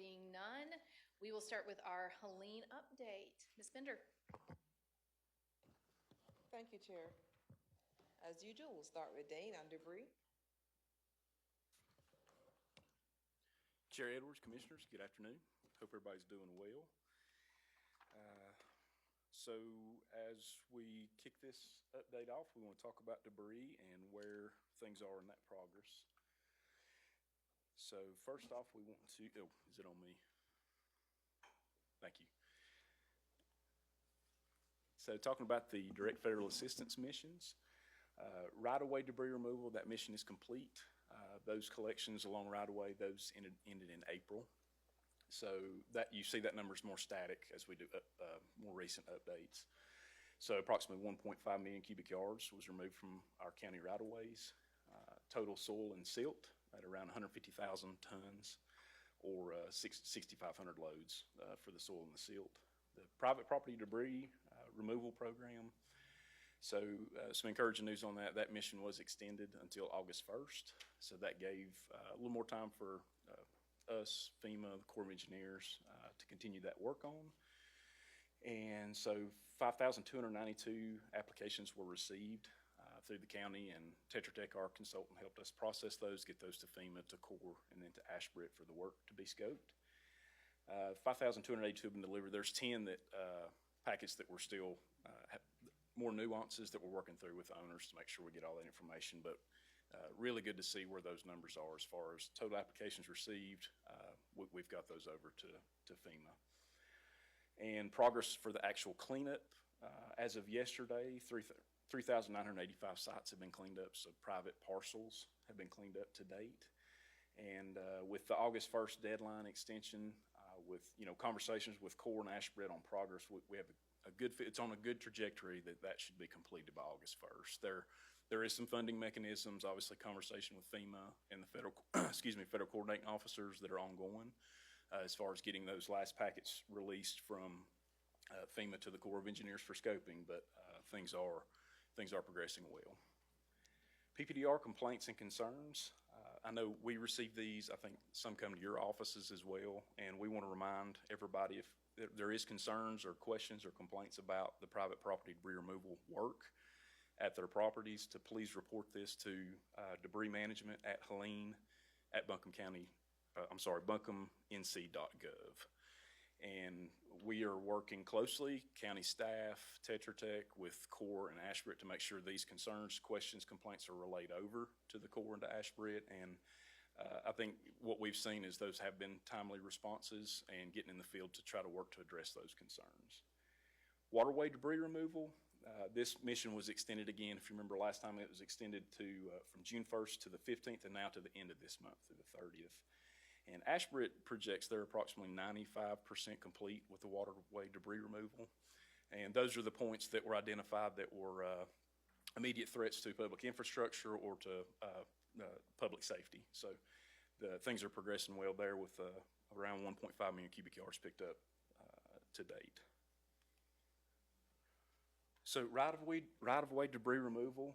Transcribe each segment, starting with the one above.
being none, we will start with our Helene update. Ms. Bender. Thank you, Chair. As usual, we'll start with Dane on debris. Chair Edwards, Commissioners, good afternoon. Hope everybody's doing well. So as we kick this update off, we want to talk about debris and where things are in that progress. So first off, we want to, oh, is it on me? Thank you. So talking about the direct federal assistance missions, right-of-way debris removal, that mission is complete. Those collections along right-of-way, those ended in April. So that you see that number is more static as we do more recent updates. So approximately 1.5 million cubic yards was removed from our county right-of-ways. Total soil and silt at around 150,000 tons or 6,500 loads for the soil and the silt. The private property debris removal program. So some encouraging news on that. That mission was extended until August 1st. So that gave a little more time for us, FEMA, the Corps of Engineers, to continue that work on. And so 5,292 applications were received through the county, and Tetra Tech, our consultant, helped us process those, get those to FEMA, to Corps, and then to Ashbrit for the work to be scoped. 5,282 have been delivered. There's 10 that packets that were still have more nuances that we're working through with the owners to make sure we get all that information, but really good to see where those numbers are as far as total applications received. We've got those over to FEMA. And progress for the actual cleanup, as of yesterday, 3,985 sites have been cleaned up, so private parcels have been cleaned up to date. And with the August 1st deadline extension, with conversations with Corps and Ashbrit on progress, we have a good, it's on a good trajectory that should be completed by August 1st. There is some funding mechanisms, obviously conversation with FEMA and the federal, federal coordinating officers that are ongoing as far as getting those last packets released from FEMA to the Corps of Engineers for scoping, but things are progressing well. PPDR complaints and concerns. I know we receive these. I think some come to your offices as well, and we want to remind everybody if there is concerns or questions or complaints about the private property debris removal work at their properties, to please report this to debris management at Helene at buncombenc.gov. And we are working closely, county staff, Tetra Tech, with Corps and Ashbrit to make sure these concerns, questions, complaints are relayed over to the Corps and to Ashbrit. And I think what we've seen is those have been timely responses and getting in the field to try to work to address those concerns. Waterway debris removal. This mission was extended again. If you remember last time, it was extended to from June 1st to the 15th and now to the end of this month, through the 30th. And Ashbrit projects they're approximately 95% complete with the waterway debris removal. And those are the points that were identified that were immediate threats to public infrastructure or to public safety. So the things are progressing well there with around 1.5 million cubic yards picked up to date. So right-of-way debris removal,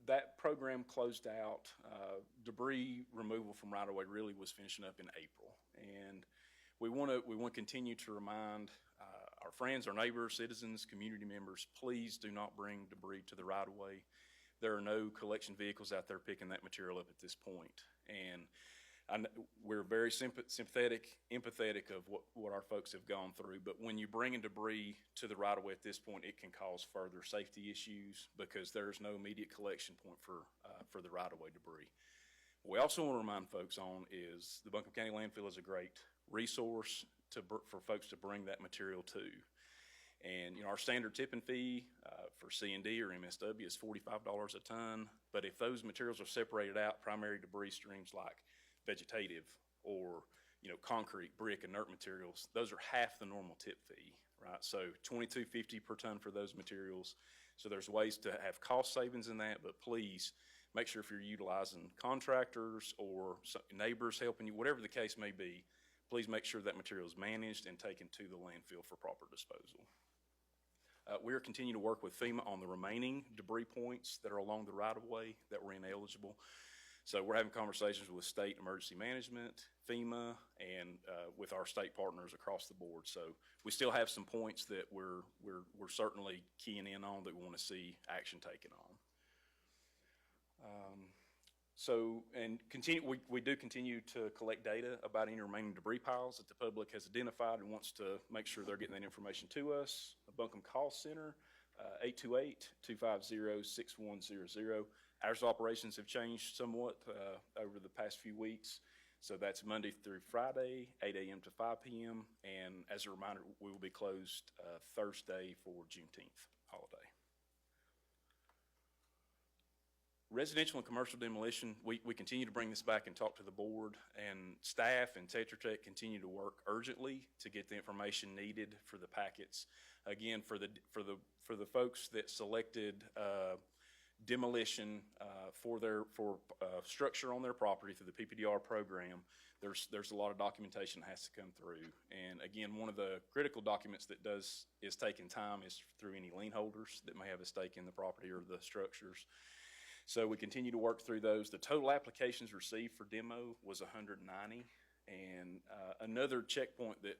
that program closed out. Debris removal from right-of-way really was finishing up in April, and we want to continue to remind our friends, our neighbors, citizens, community members, please do not bring debris to the right-of-way. There are no collection vehicles out there picking that material up at this point, and we're very sympathetic, empathetic of what our folks have gone through. But when you bring in debris to the right-of-way at this point, it can cause further safety issues because there's no immediate collection point for the right-of-way debris. What we also want to remind folks on is the Buncombe County landfill is a great resource for folks to bring that material to. And our standard tipping fee for C&D or MSW is $45 a ton. But if those materials are separated out, primary debris streams like vegetative or concrete, brick, inert materials, those are half the normal tip fee, right? So $22.50 per ton for those materials. So there's ways to have cost savings in that, but please make sure if you're utilizing contractors or neighbors helping you, whatever the case may be, please make sure that material is managed and taken to the landfill for proper disposal. We are continuing to work with FEMA on the remaining debris points that are along the right-of-way that were ineligible. So we're having conversations with state emergency management, FEMA, and with our state partners across the board. So we still have some points that we're certainly keying in on that we want to see action taken on. We do continue to collect data about any remaining debris piles that the public has identified and wants to make sure they're getting that information to us. The Buncombe Call Center, 828-250-6100. Hours of operations have changed somewhat over the past few weeks. So that's Monday through Friday, 8 a.m. to 5 p.m. And as a reminder, we will be closed Thursday for Juneteenth holiday. Residential and commercial demolition, we continue to bring this back and talk to the board, and staff and Tetra Tech continue to work urgently to get the information needed for the packets. Again, for the folks that selected demolition for structure on their property through the PPDR program, there's a lot of documentation that has to come through. And again, one of the critical documents that is taking time is through any lien holders that may have a stake in the property or the structures. So we continue to work through those. The total applications received for demo was 190. And another checkpoint that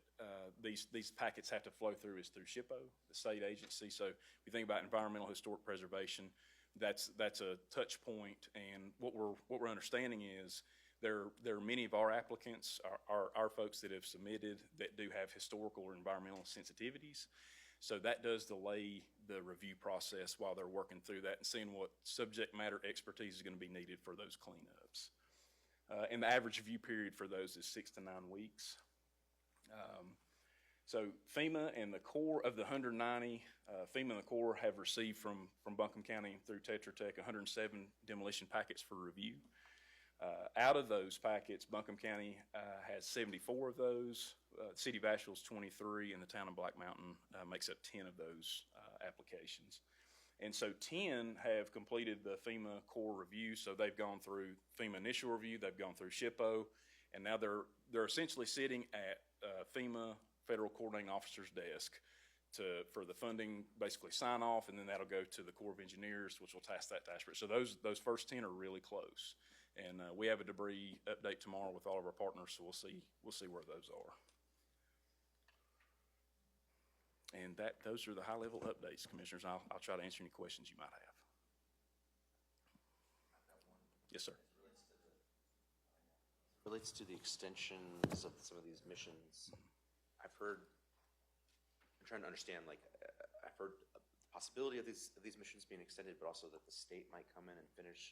these packets have to flow through is through SHPO, the state agency. So if you think about environmental historic preservation, that's a touch point. And what we're understanding is there are many of our applicants, our folks that have submitted, that do have historical or environmental sensitivities. So that does delay the review process while they're working through that and seeing what subject matter expertise is going to be needed for those cleanups. And the average review period for those is 6 to 9 weeks. So FEMA and the Corps of the 190, FEMA and the Corps have received from Buncombe County through Tetra Tech 107 demolition packets for review. Out of those packets, Buncombe County has 74 of those. The City of Asheville's 23, and the town of Black Mountain makes up 10 of those applications. And so 10 have completed the FEMA core review. So they've gone through FEMA initial review, they've gone through SHPO, and now they're essentially sitting at FEMA Federal Coordinating Officer's desk for the funding basically sign off, and then that'll go to the Corps of Engineers, which will task that to Ashford. So those first 10 are really close. And we have a debris update tomorrow with all of our partners, so we'll see where those are. And those are the high-level updates, Commissioners. I'll try to answer any questions you might have. Yes, sir. Relates to the extensions of some of these missions. I'm trying to understand, I've heard the possibility of these missions being extended, but also that the state might come in and finish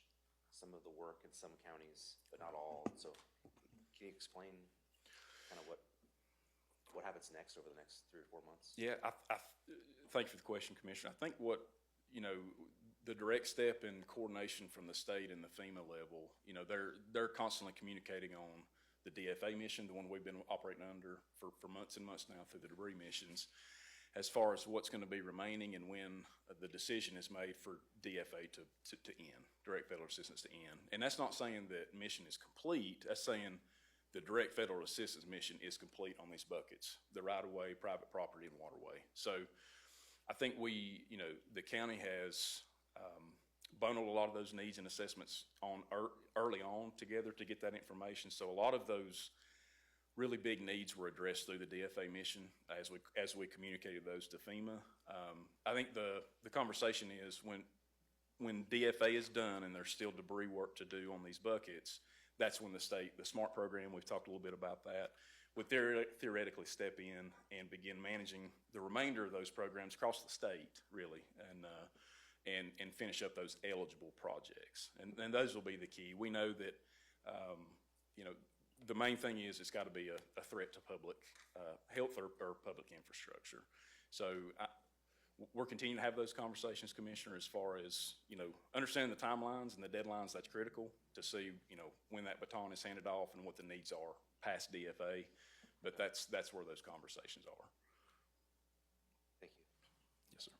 some of the work in some counties, but not all. So can you explain kind of what happens next over the next 3 or 4 months? Yeah, I thank you for the question, Commissioner. I think the direct step in coordination from the state and the FEMA level, they're constantly communicating on the DFA mission, the one we've been operating under for months and months now through the debris missions, as far as what's going to be remaining and when the decision is made for DFA to end, direct federal assistance to end. And that's not saying that mission is complete. That's saying the direct federal assistance mission is complete on these buckets, the right-of-way, private property, and waterway. So I think the county has bundled a lot of those needs and assessments early on together to get that information. So a lot of those really big needs were addressed through the DFA mission as we communicated those to FEMA. I think the conversation is when DFA is done and there's still debris work to do on these buckets, that's when the SMART program, we've talked a little bit about that, would theoretically step in and begin managing the remainder of those programs across the state, really, and finish up those eligible projects. And those will be the key. We know that, the main thing is it's got to be a threat to public health or public infrastructure. So we're continuing to have those conversations, Commissioner, as far as, understanding the timelines and the deadlines. That's critical to see, when that baton is handed off and what the needs are past DFA. But that's where those conversations are. Thank you. Yes, sir.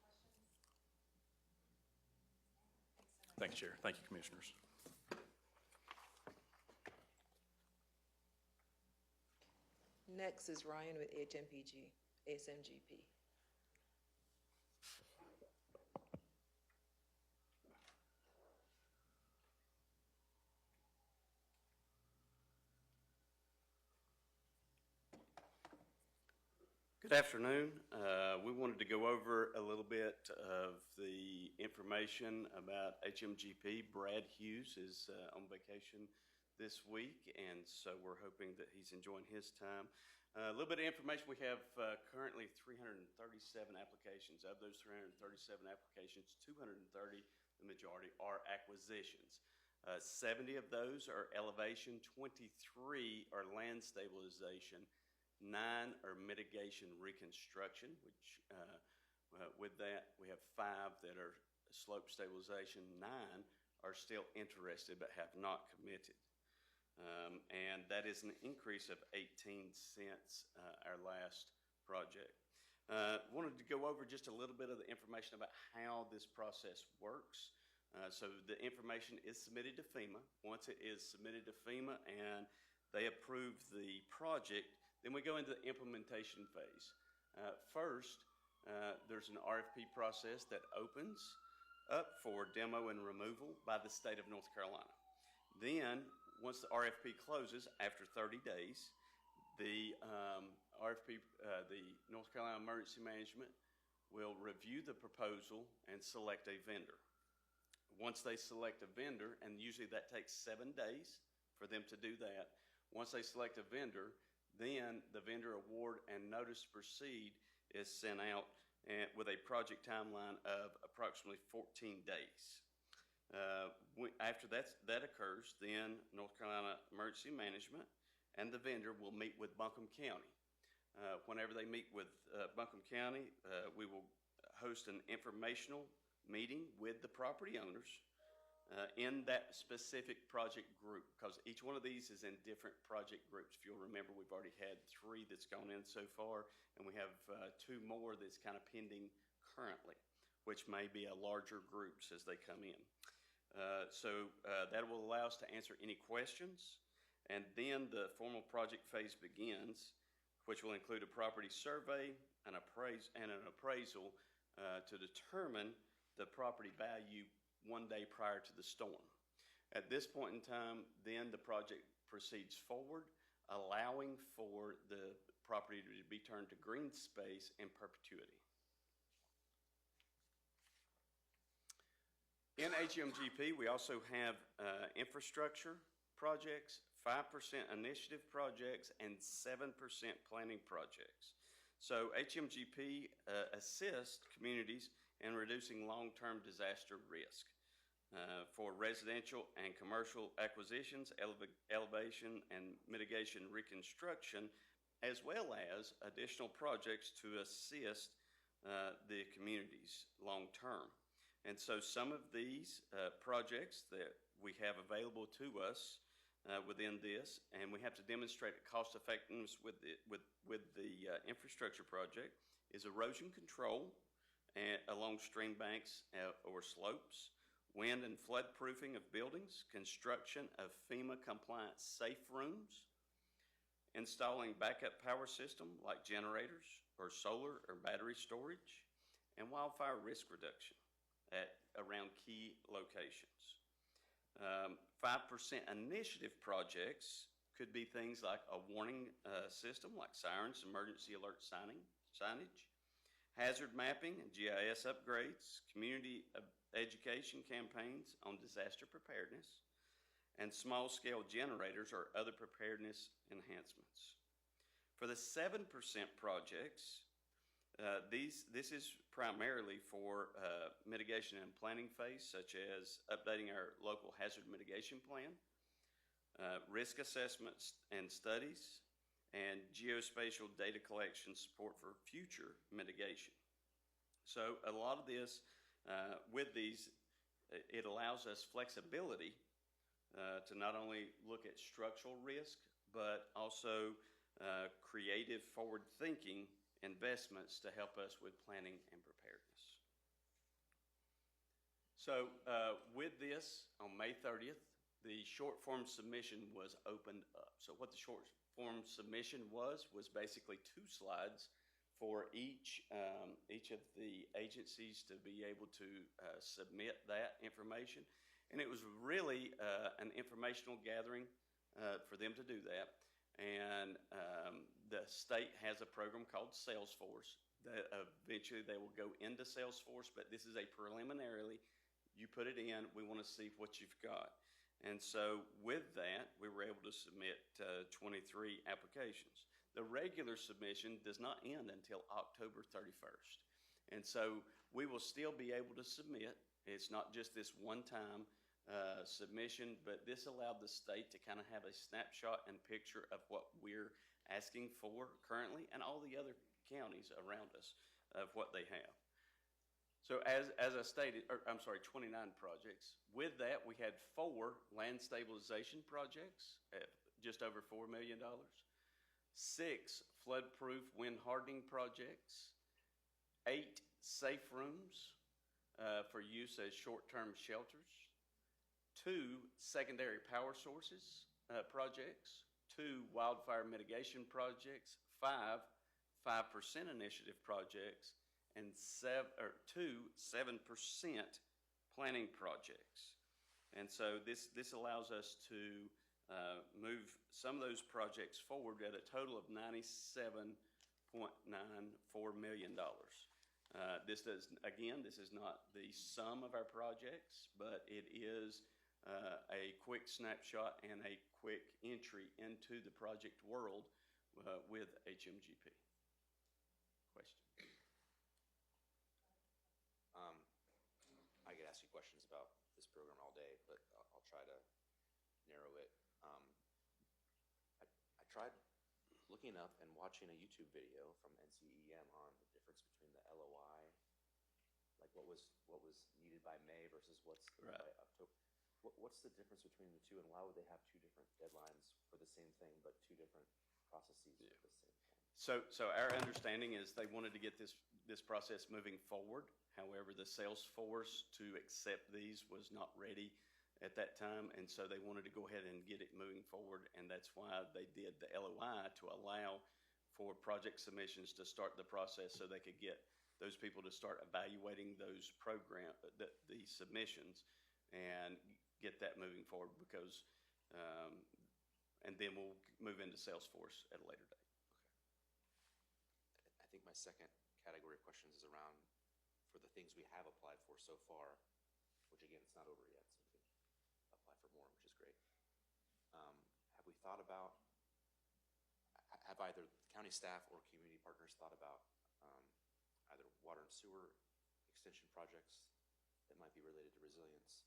Thank you, Chair. Thank you, Commissioners. Next is Ryan with SMGP. Good afternoon. We wanted to go over a little bit of the information about HMGP. Brad Hughes is on vacation this week, and so we're hoping that he's enjoying his time. A little bit of information. We have currently 337 applications. Of those 337 applications, 230, the majority, are acquisitions. 70 of those are elevation, 23 are land stabilization, 9 are mitigation reconstruction, which with that we have 5 that are slope stabilization, 9 are still interested but have not committed. And that is an increase of 18 since our last project. Wanted to go over just a little bit of the information about how this process works. So the information is submitted to FEMA. Once it is submitted to FEMA and they approve the project, then we go into the implementation phase. First, there's an RFP process that opens up for demo and removal by the state of North Carolina. Then, once the RFP closes after 30 days, the the North Carolina Emergency Management will review the proposal and select a vendor. Once they select a vendor, and usually that takes 7 days for them to do that, once they select a vendor, then the vendor award and notice to proceed is sent out with a project timeline of approximately 14 days. After that occurs, then North Carolina Emergency Management and the vendor will meet with Buncombe County. Whenever they meet with Buncombe County, we will host an informational meeting with the property owners in that specific project group, because each one of these is in different project groups. If you'll remember, we've already had 3 that's gone in so far, and we have 2 more that's kind of pending currently, which may be a larger groups as they come in. So that will allow us to answer any questions, and then the formal project phase begins, which will include a property survey, an appraisal to determine the property value 1 day prior to the storm. At this point in time, then the project proceeds forward, allowing for the property to be turned to green space in perpetuity. In HMGP, we also have infrastructure projects, 5% initiative projects, and 7% planning projects. So HMGP assists communities in reducing long-term disaster risk for residential and commercial acquisitions, elevation and mitigation reconstruction, as well as additional projects to assist the communities long-term. And so some of these projects that we have available to us within this, and we have to demonstrate cost effectiveness with the infrastructure project, is erosion control along stream banks or slopes, wind and flood proofing of buildings, construction of FEMA compliant safe rooms, installing backup power system like generators or solar or battery storage, and wildfire risk reduction around key locations. 5% initiative projects could be things like a warning system like sirens, emergency alert signage, hazard mapping and GIS upgrades, community education campaigns on disaster preparedness, and small-scale generators or other preparedness enhancements. For the 7% projects, this is primarily for mitigation and planning phase, such as updating our local hazard mitigation plan, risk assessments and studies, and geospatial data collection support for future mitigation. So a lot of this, with these, it allows us flexibility to not only look at structural risk, but also creative forward-thinking investments to help us with planning and preparedness. So with this, on May 30th, the short form submission was opened up. So what the short form submission was basically 2 slides for each of the agencies to be able to submit that information. And it was really an informational gathering for them to do that. And the state has a program called Salesforce that eventually they will go into Salesforce, but this is a preliminarily, you put it in, we want to see what you've got. And so with that, we were able to submit 23 applications. The regular submission does not end until October 31st. And so we will still be able to submit. It's not just this one-time submission, but this allowed the state to kind of have a snapshot and picture of what we're asking for currently and all the other counties around us of what they have. So as I stated, 29 projects. With that, we had 4 land stabilization projects at just over $4 million, 6 flood-proof wind hardening projects, 8 safe rooms for use as short-term shelters, 2 secondary power sources projects, 2 wildfire mitigation projects, 5 5% initiative projects, and 2 7% planning projects. And so this allows us to move some of those projects forward at a total of $97.94 million. This is not the sum of our projects, but it is a quick snapshot and a quick entry into the project world with HMGP. Question? I could ask you questions about this program all day, but I'll try to narrow it. I tried looking up and watching a YouTube video from NCEM on the difference between the LOI, like what was needed by May versus what's needed by October. What's the difference between the two, and why would they have 2 different deadlines for the same thing, but 2 different processes for the same thing? So our understanding is they wanted to get this process moving forward. However, the sales force to accept these was not ready at that time, and so they wanted to go ahead and get it moving forward, and that's why they did the LOI to allow for project submissions to start the process so they could get those people to start evaluating those the submissions and get that moving forward because, and then we'll move into Salesforce at a later date. I think my second category of questions is around for the things we have applied for so far, which again, it's not over yet, so we can apply for more, which is great. Have we thought about, have either county staff or community partners thought about either water and sewer extension projects that might be related to resilience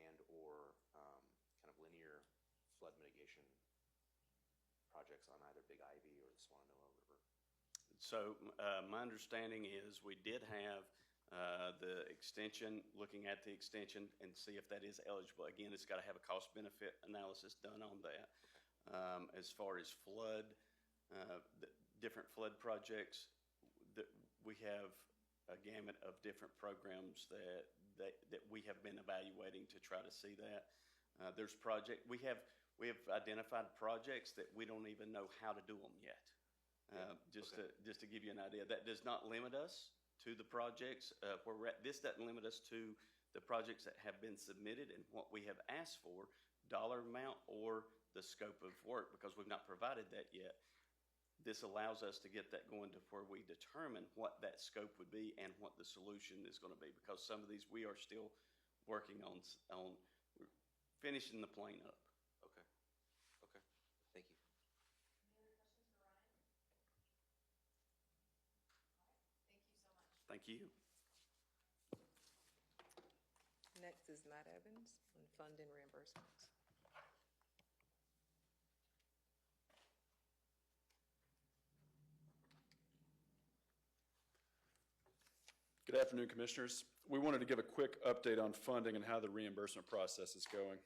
and or kind of linear flood mitigation projects on either Big Ivy or the Swananoa River? So my understanding is we did have the extension, looking at the extension and see if that is eligible. Again, it's got to have a cost-benefit analysis done on that. As far as flood, different flood projects, we have a gamut of different programs that we have been evaluating to try to see that. There's we have identified projects that we don't even know how to do them yet. Just to give you an idea, that does not limit us to the projects where we're at. This doesn't limit us to the projects that have been submitted and what we have asked for, dollar amount or the scope of work, because we've not provided that yet. This allows us to get that going to where we determine what that scope would be and what the solution is going to be, because some of these we are still working on we're finishing the plane up. Okay. Thank you. Thank you. Next is Matt Evans on fund and reimbursements. Good afternoon, Commissioners. We wanted to give a quick update on funding and how the reimbursement process is going.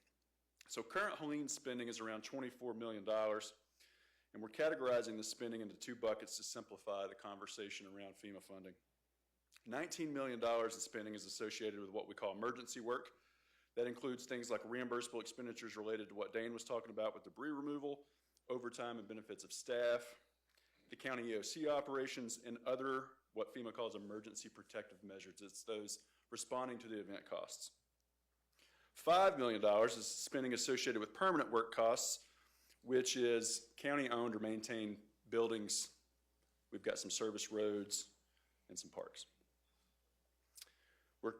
So current Helene spending is around $24 million, and we're categorizing the spending into 2 buckets to simplify the conversation around FEMA funding. $19 million in spending is associated with what we call emergency work. That includes things like reimbursable expenditures related to what Dane was talking about with debris removal, overtime and benefits of staff, the county EOC operations, and other what FEMA calls emergency protective measures. It's those responding to the event costs. $5 million is spending associated with permanent work costs, which is county-owned or maintained buildings. We've got some service roads and some parks. We're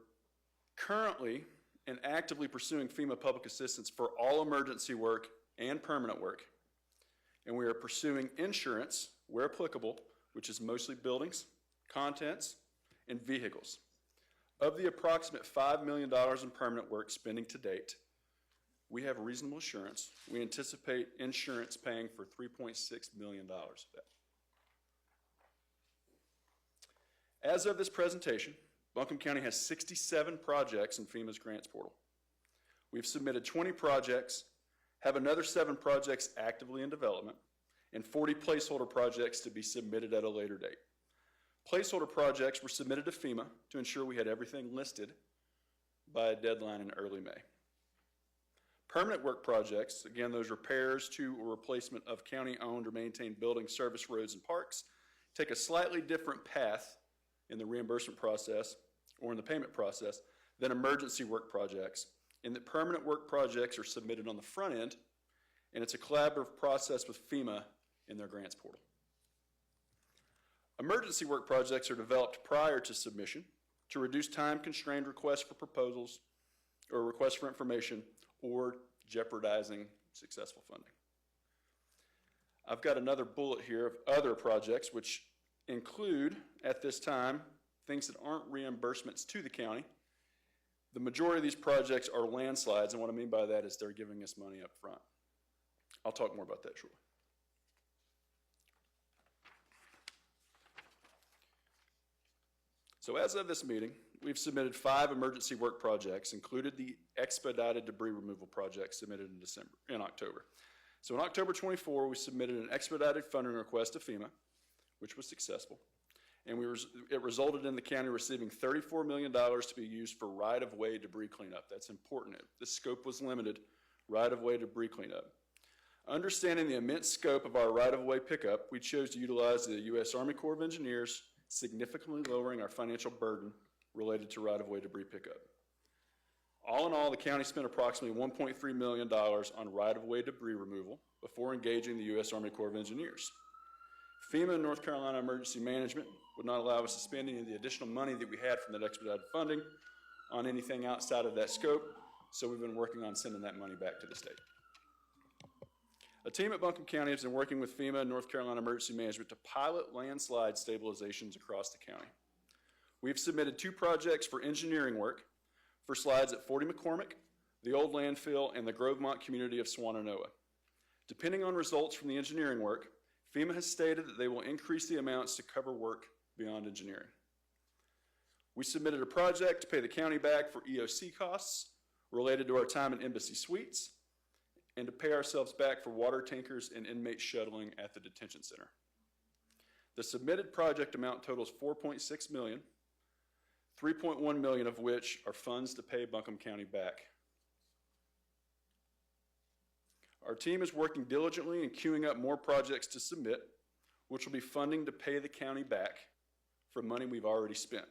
currently and actively pursuing FEMA public assistance for all emergency work and permanent work. And we are pursuing insurance, where applicable, which is mostly buildings, contents, and vehicles. Of the approximate $5 million in permanent work spending to date, we have reasonable assurance. We anticipate insurance paying for $3.6 million of that. As of this presentation, Buncombe County has 67 projects in FEMA's grants portal. We've submitted 20 projects, have another 7 projects actively in development, and 40 placeholder projects to be submitted at a later date. Placeholder projects were submitted to FEMA to ensure we had everything listed by a deadline in early May. Permanent work projects, again, those repairs to or replacement of county-owned or maintained buildings, service roads, and parks, take a slightly different path in the reimbursement process or in the payment process than emergency work projects, in that permanent work projects are submitted on the front end, and it's a collaborative process with FEMA in their grants portal. Emergency work projects are developed prior to submission to reduce time-constrained requests for proposals or requests for information or jeopardizing successful funding. I've got another bullet here of other projects which include, at this time, things that aren't reimbursements to the county. The majority of these projects are landslides, and what I mean by that is they're giving us money up front. I'll talk more about that shortly. So as of this meeting, we've submitted 5 emergency work projects, included the expedited debris removal project submitted in October. So in October 24, we submitted an expedited funding request to FEMA, which was successful. And it resulted in the county receiving $34 million to be used for right-of-way debris cleanup. That's important. The scope was limited, right-of-way debris cleanup. Understanding the immense scope of our right-of-way pickup, we chose to utilize the U.S. Army Corps of Engineers, significantly lowering our financial burden related to right-of-way debris pickup. All in all, the county spent approximately $1.3 million on right-of-way debris removal before engaging the U.S. Army Corps of Engineers. FEMA and North Carolina Emergency Management would not allow us to spend any of the additional money that we had from that expedited funding on anything outside of that scope, so we've been working on sending that money back to the state. A team at Buncombe County has been working with FEMA and North Carolina Emergency Management to pilot landslide stabilizations across the county. We've submitted 2 projects for engineering work for slides at 40 McCormick, the old landfill, and the Grovemont community of Swannanoa. Depending on results from the engineering work, FEMA has stated that they will increase the amounts to cover work beyond engineering. We submitted a project to pay the county back for EOC costs related to our time in Embassy Suites and to pay ourselves back for water tankers and inmate shuttling at the detention center. The submitted project amount totals $4.6 million, $3.1 million of which are funds to pay Buncombe County back. Our team is working diligently and queuing up more projects to submit, which will be funding to pay the county back for money we've already spent.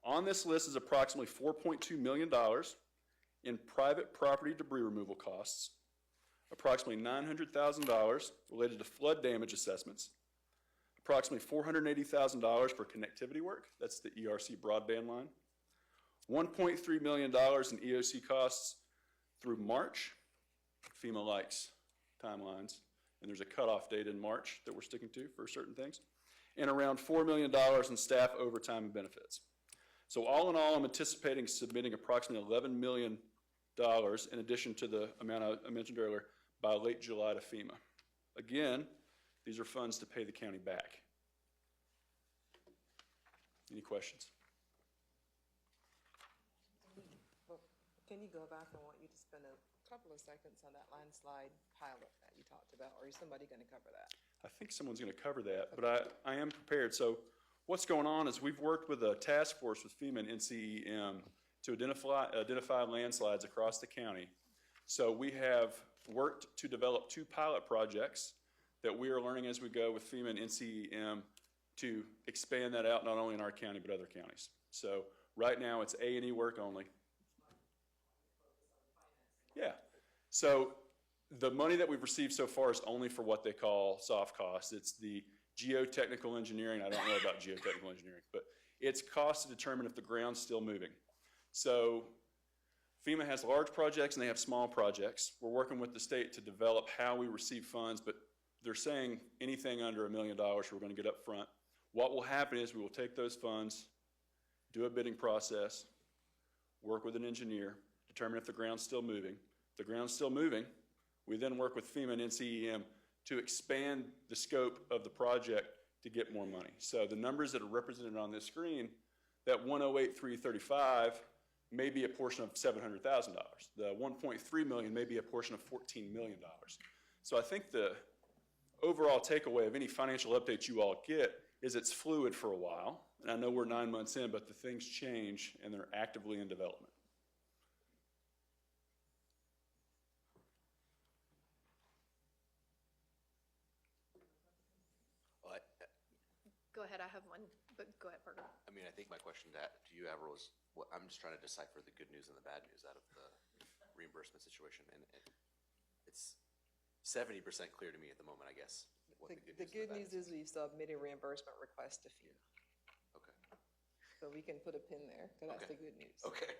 On this list is approximately $4.2 million in private property debris removal costs, approximately $900,000 related to flood damage assessments, approximately $480,000 for connectivity work, that's the ERC broadband line, $1.3 million in EOC costs through March. FEMA likes timelines, and there's a cutoff date in March that we're sticking to for certain things, and around $4 million in staff overtime and benefits. So all in all, I'm anticipating submitting approximately $11 million in addition to the amount I mentioned earlier by late July to FEMA. Again, these are funds to pay the county back. Any questions? Well, can you go back? I want you to spend a couple of seconds on that landslide pilot that you talked about, or is somebody going to cover that? I think someone's going to cover that, but I am prepared. So what's going on is we've worked with a task force with FEMA and NCEM to identify landslides across the county. So we have worked to develop 2 pilot projects that we are learning as we go with FEMA and NCEM to expand that out not only in our county but other counties. So right now it's A&E work only. Yeah. So The money that we've received so far is only for what they call soft costs. It's the geotechnical engineering. I don't know about geotechnical engineering, but it's cost to determine if the ground's still moving. So FEMA has large projects and they have small projects. We're working with the state to develop how we receive funds, but they're saying anything under $1 million we're going to get up front. What will happen is we will take those funds, do a bidding process, work with an engineer, determine if the ground's still moving. If the ground's still moving, we then work with FEMA and NCEM to expand the scope of the project to get more money. So the numbers that are represented on this screen, that 108,335 may be a portion of $700,000. The 1.3 million may be a portion of $14 million. So I think the overall takeaway of any financial update you all get is it's fluid for a while. And I know we're 9 months in, but the things change and they're actively in development. Well, Go ahead, I have one, but go ahead, Parker. I mean, I think my question to you, Avril, was, I'm just trying to decipher the good news and the bad news out of the reimbursement situation, and it's 70% clear to me at the moment, I guess. What The good news is we've submitted reimbursement request to FEMA. Okay. So we can put a pin there, because that's Okay. the good news. Okay.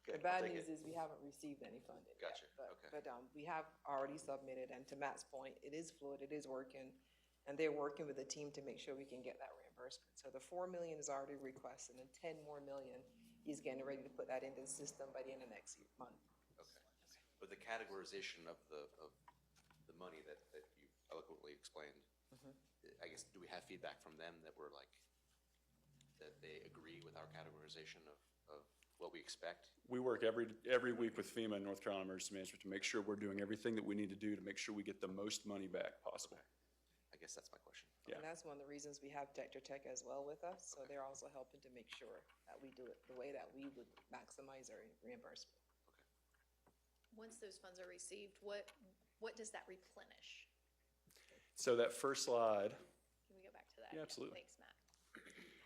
The Good, bad I'll take news it. is we haven't received any funding yet. Gotcha, okay. But we have already submitted, and to Matt's point, it is fluid, it is working, and they're working with the team to make sure we can get that reimbursement. So the $4 million is already requested, and 10 more million, he's getting ready to put that into the system by the end of next month. Okay. But the categorization of the money that you eloquently explained, I guess, do we have feedback from them that we're like, that they agree with our categorization of what we expect? We work every week with FEMA and North Carolina Emergency Management to make sure we're doing everything that we need to do to make sure we get the most money back possible. I guess that's my question. Yeah. And that's one of the reasons we have Tetra Tech as well with us, so they're also helping to make sure that we do it the way that we would maximize our reimbursement. Once those funds are received, what does that replenish? So that first slide, Can we go back to that? Yeah, absolutely. Thanks, Matt.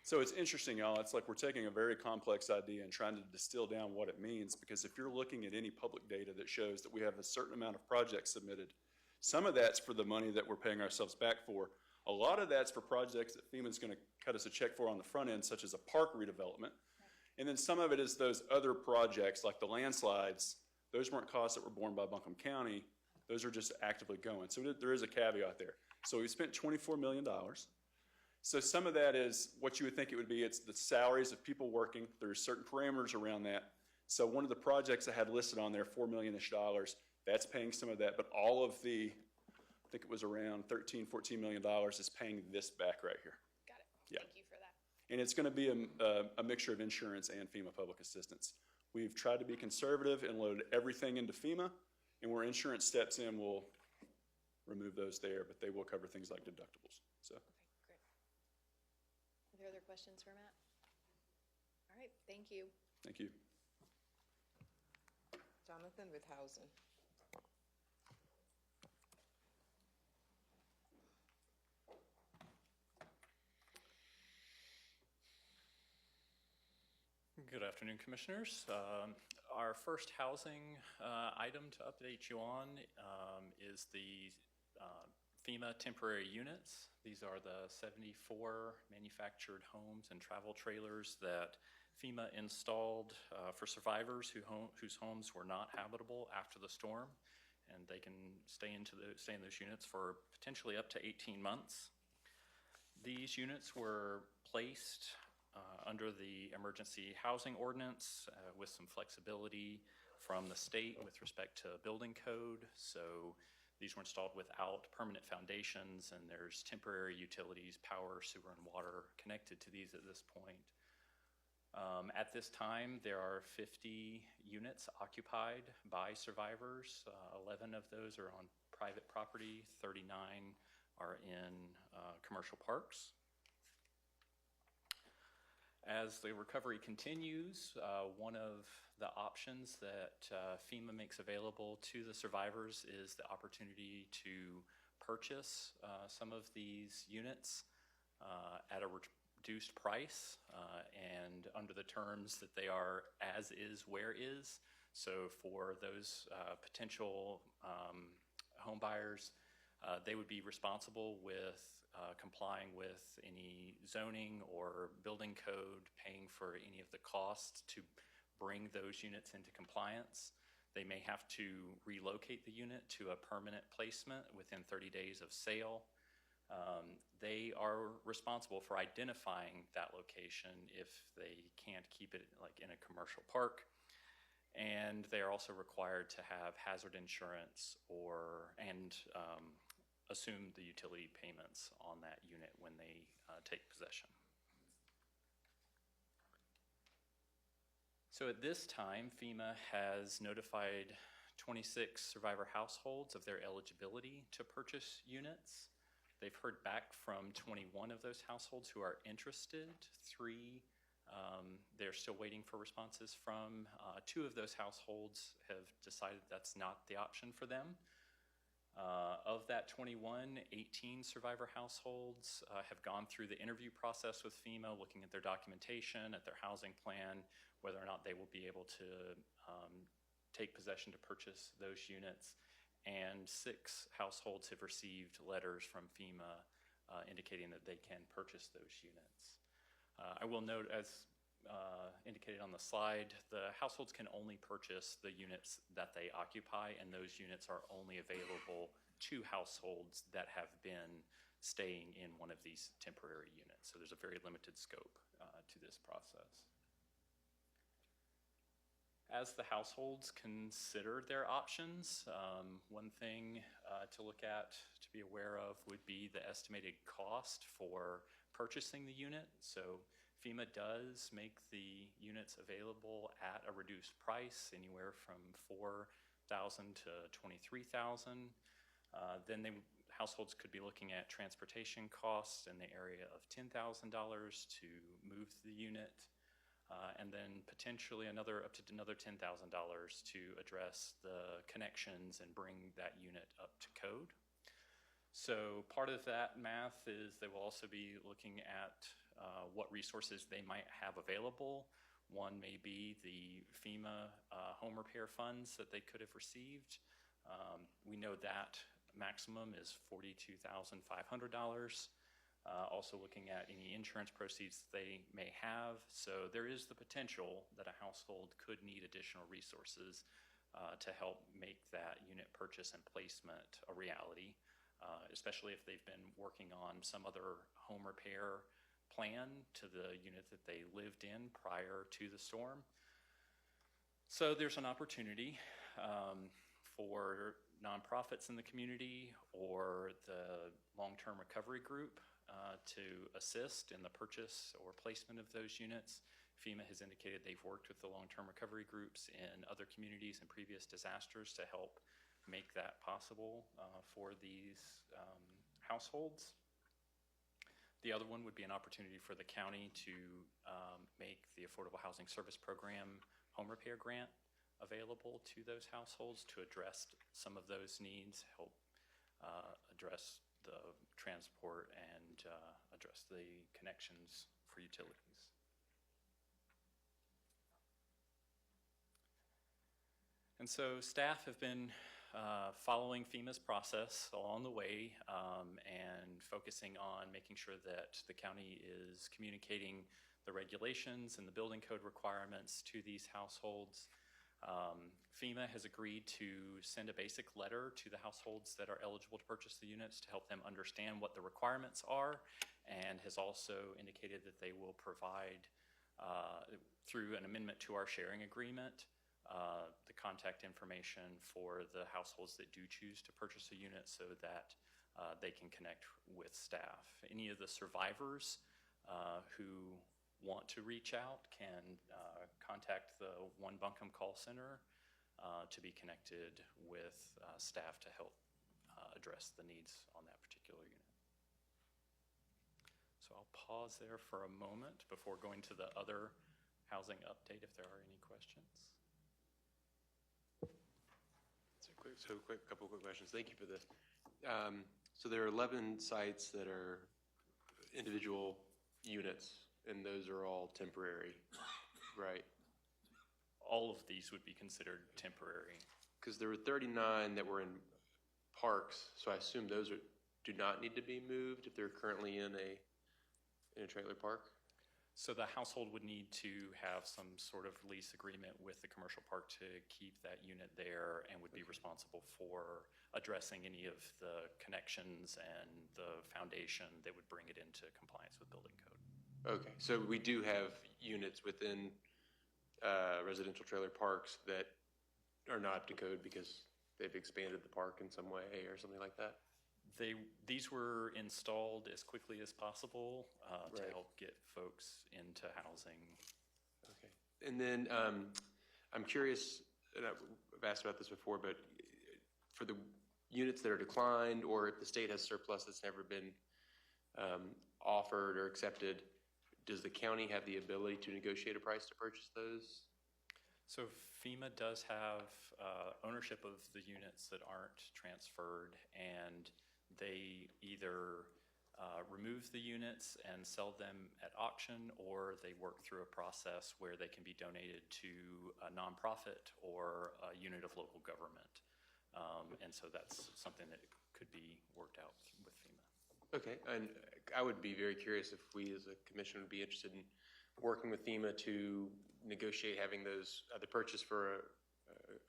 so it's interesting, y'all. It's like we're taking a very complex idea and trying to distill down what it means, because if you're looking at any public data that shows that we have a certain amount of projects submitted, some of that's for the money that we're paying ourselves back for. A lot of that's for projects that FEMA's going to cut us a check for on the front end, such as a park redevelopment. And then some of it is those other projects like the landslides. Those weren't costs that were borne by Buncombe County. Those are just actively going. So there is a caveat there. So we spent $24 million. So some of that is what you would think it would be. It's the salaries of people working. There's certain parameters around that. So one of the projects I had listed on there, $4 million-ish, that's paying some of that. But all of the, I think it was around $13-14 million is paying this back right here. Got it. Yeah. Thank you for that. And it's going to be a mixture of insurance and FEMA public assistance. We've tried to be conservative and load everything into FEMA, and where insurance steps in, we'll remove those there, but they will cover things like deductibles. So, Okay, great. Are there other questions for Matt? All right, thank you. thank you. Jonathan with housing. Good afternoon, Commissioners. Our first housing item to update you on is the FEMA temporary units. These are the 74 manufactured homes and travel trailers that FEMA installed for survivors whose homes were not habitable after the storm, and they can stay in those units for potentially up to 18 months. These units were placed under the emergency housing ordinance with some flexibility from the state with respect to building code. So these were installed without permanent foundations, and there's temporary utilities, power, sewer, and water connected to these at this point. At this time, there are 50 units occupied by survivors. 11 of those are on private property, 39 are in commercial parks. As the recovery continues, one of the options that FEMA makes available to the survivors is the opportunity to purchase some of these units at a reduced price and under the terms that they are as is, where is. So for those potential home buyers, they would be responsible with complying with any zoning or building code, paying for any of the costs to bring those units into compliance. They may have to relocate the unit to a permanent placement within 30 days of sale. They are responsible for identifying that location if they can't keep it like in a commercial park. And they are also required to have hazard insurance and assume the utility payments on that unit when they take possession. So at this time, FEMA has notified 26 survivor households of their eligibility to purchase units. They've heard back from 21 of those households who are interested. 3, they're still waiting for responses from. 2 of those households have decided that's not the option for them. Of that 21, 18 survivor households have gone through the interview process with FEMA, looking at their documentation, at their housing plan, whether or not they will be able to take possession to purchase those units. And 6 households have received letters from FEMA indicating that they can purchase those units. I will note, as indicated on the slide, the households can only purchase the units that they occupy, and those units are only available to households that have been staying in one of these temporary units. So there's a very limited scope to this process. As the households consider their options, one thing to look at, to be aware of, would be the estimated cost for purchasing the unit. So FEMA does make the units available at a reduced price, anywhere from $4,000 to $23,000. Then households could be looking at transportation costs in the area of $10,000 to move the unit. And then potentially up to another $10,000 to address the connections and bring that unit up to code. So part of that math is they will also be looking at what resources they might have available. One may be the FEMA home repair funds that they could have received. We know that maximum is $42,500. Also looking at any insurance proceeds they may have. So there is the potential that a household could need additional resources to help make that unit purchase and placement a reality, especially if they've been working on some other home repair plan to the unit that they lived in prior to the storm. So there's an opportunity for nonprofits in the community or the long-term recovery group to assist in the purchase or placement of those units. FEMA has indicated they've worked with the long-term recovery groups in other communities and previous disasters to help make that possible for these households. The other one would be an opportunity for the county to make the Affordable Housing Service Program home repair grant available to those households to address some of those needs, help address the transport and address the connections for utilities. And so staff have been following FEMA's process along the way and focusing on making sure that the county is communicating the regulations and the building code requirements to these households. FEMA has agreed to send a basic letter to the households that are eligible to purchase the units to help them understand what the requirements are, and has also indicated that they will provide, through an amendment to our sharing agreement, the contact information for the households that do choose to purchase a unit so that they can connect with staff. Any of the survivors who want to reach out can contact the One Buncombe call center to be connected with staff to help address the needs on that particular unit. So I'll pause there for a moment before going to the other housing update if there are any questions. Couple quick questions. Thank you for this. So there are 11 sites that are individual units, and those are all temporary, right? all of these would be considered temporary. Because there were 39 that were in parks, so I assume those do not need to be moved if they're currently in a trailer park? So the household would need to have some sort of lease agreement with the commercial park to keep that unit there and would be responsible for addressing any of the connections and the foundation that would bring it into compliance with building code. Okay, so we do have units within residential trailer parks that are not up to code because they've expanded the park in some way or something like that? These were installed as quickly as possible to Right. help get folks into housing. Okay. And then I'm curious, and I've asked about this before, but for the units that are declined, or if the state has surplus that's never been offered or accepted, does the county have the ability to negotiate a price to purchase those? So FEMA does have ownership of the units that aren't transferred, and they either remove the units and sell them at auction, or they work through a process where they can be donated to a nonprofit or a unit of local government. And so that's something that could be worked out with FEMA. Okay, and I would be very curious if we as a commission would be interested in working with FEMA to negotiate having those either purchased for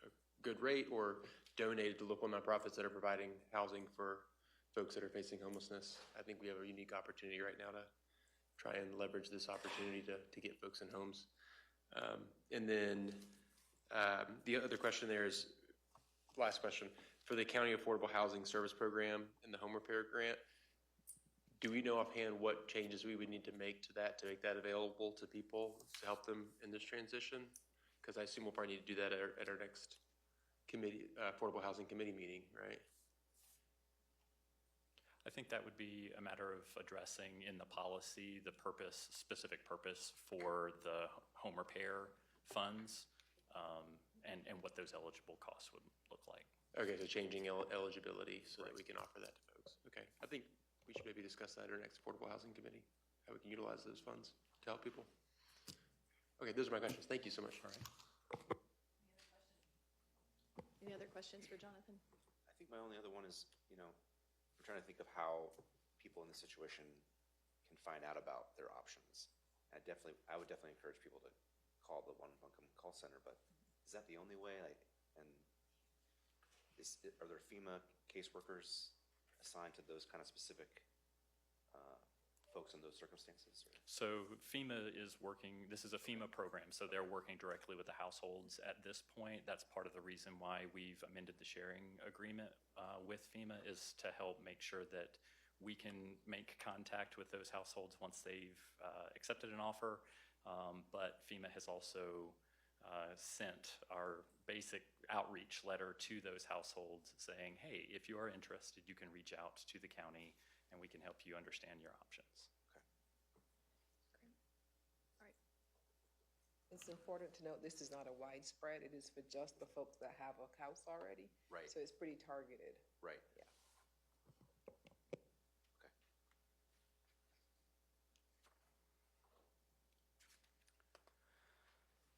a good rate or donated to local nonprofits that are providing housing for folks that are facing homelessness. I think we have a unique opportunity right now to try and leverage this opportunity to get folks in homes. And then the other question there is, last question, for the County Affordable Housing Service Program and the home repair grant, do we know offhand what changes we would need to make to make that available to people to help them in this transition? Because I assume we'll probably need to do that at our next committee, Affordable Housing Committee meeting, right? I think that would be a matter of addressing in the policy the specific purpose for the home repair funds, and what those eligible costs would look like. Okay, so changing eligibility so that we can offer that to folks. Okay, I think we should maybe discuss that at our next Affordable Housing Committee, how we can utilize those funds to help people. Okay, those are my questions. Thank you so much. All right. Any other questions for Jonathan? I think my only other one is, I'm trying to think of how people in this situation can find out about their options. I would definitely encourage people to call the One Buncombe call center, but is that the only way? And are there FEMA caseworkers assigned to those kind of specific folks in those circumstances? Or? So FEMA is working, this is a FEMA program, so they're working directly with the households at this point. That's part of the reason why we've amended the sharing agreement with FEMA, is to help make sure that we can make contact with those households once they've accepted an offer. But FEMA has also sent our basic outreach letter to those households saying, hey, if you are interested, you can reach out to the county and we can help you understand your options. It's important to note this is not a widespread. It is for just the folks that have a house already. Right. So it's pretty targeted. Right. Yeah. Okay.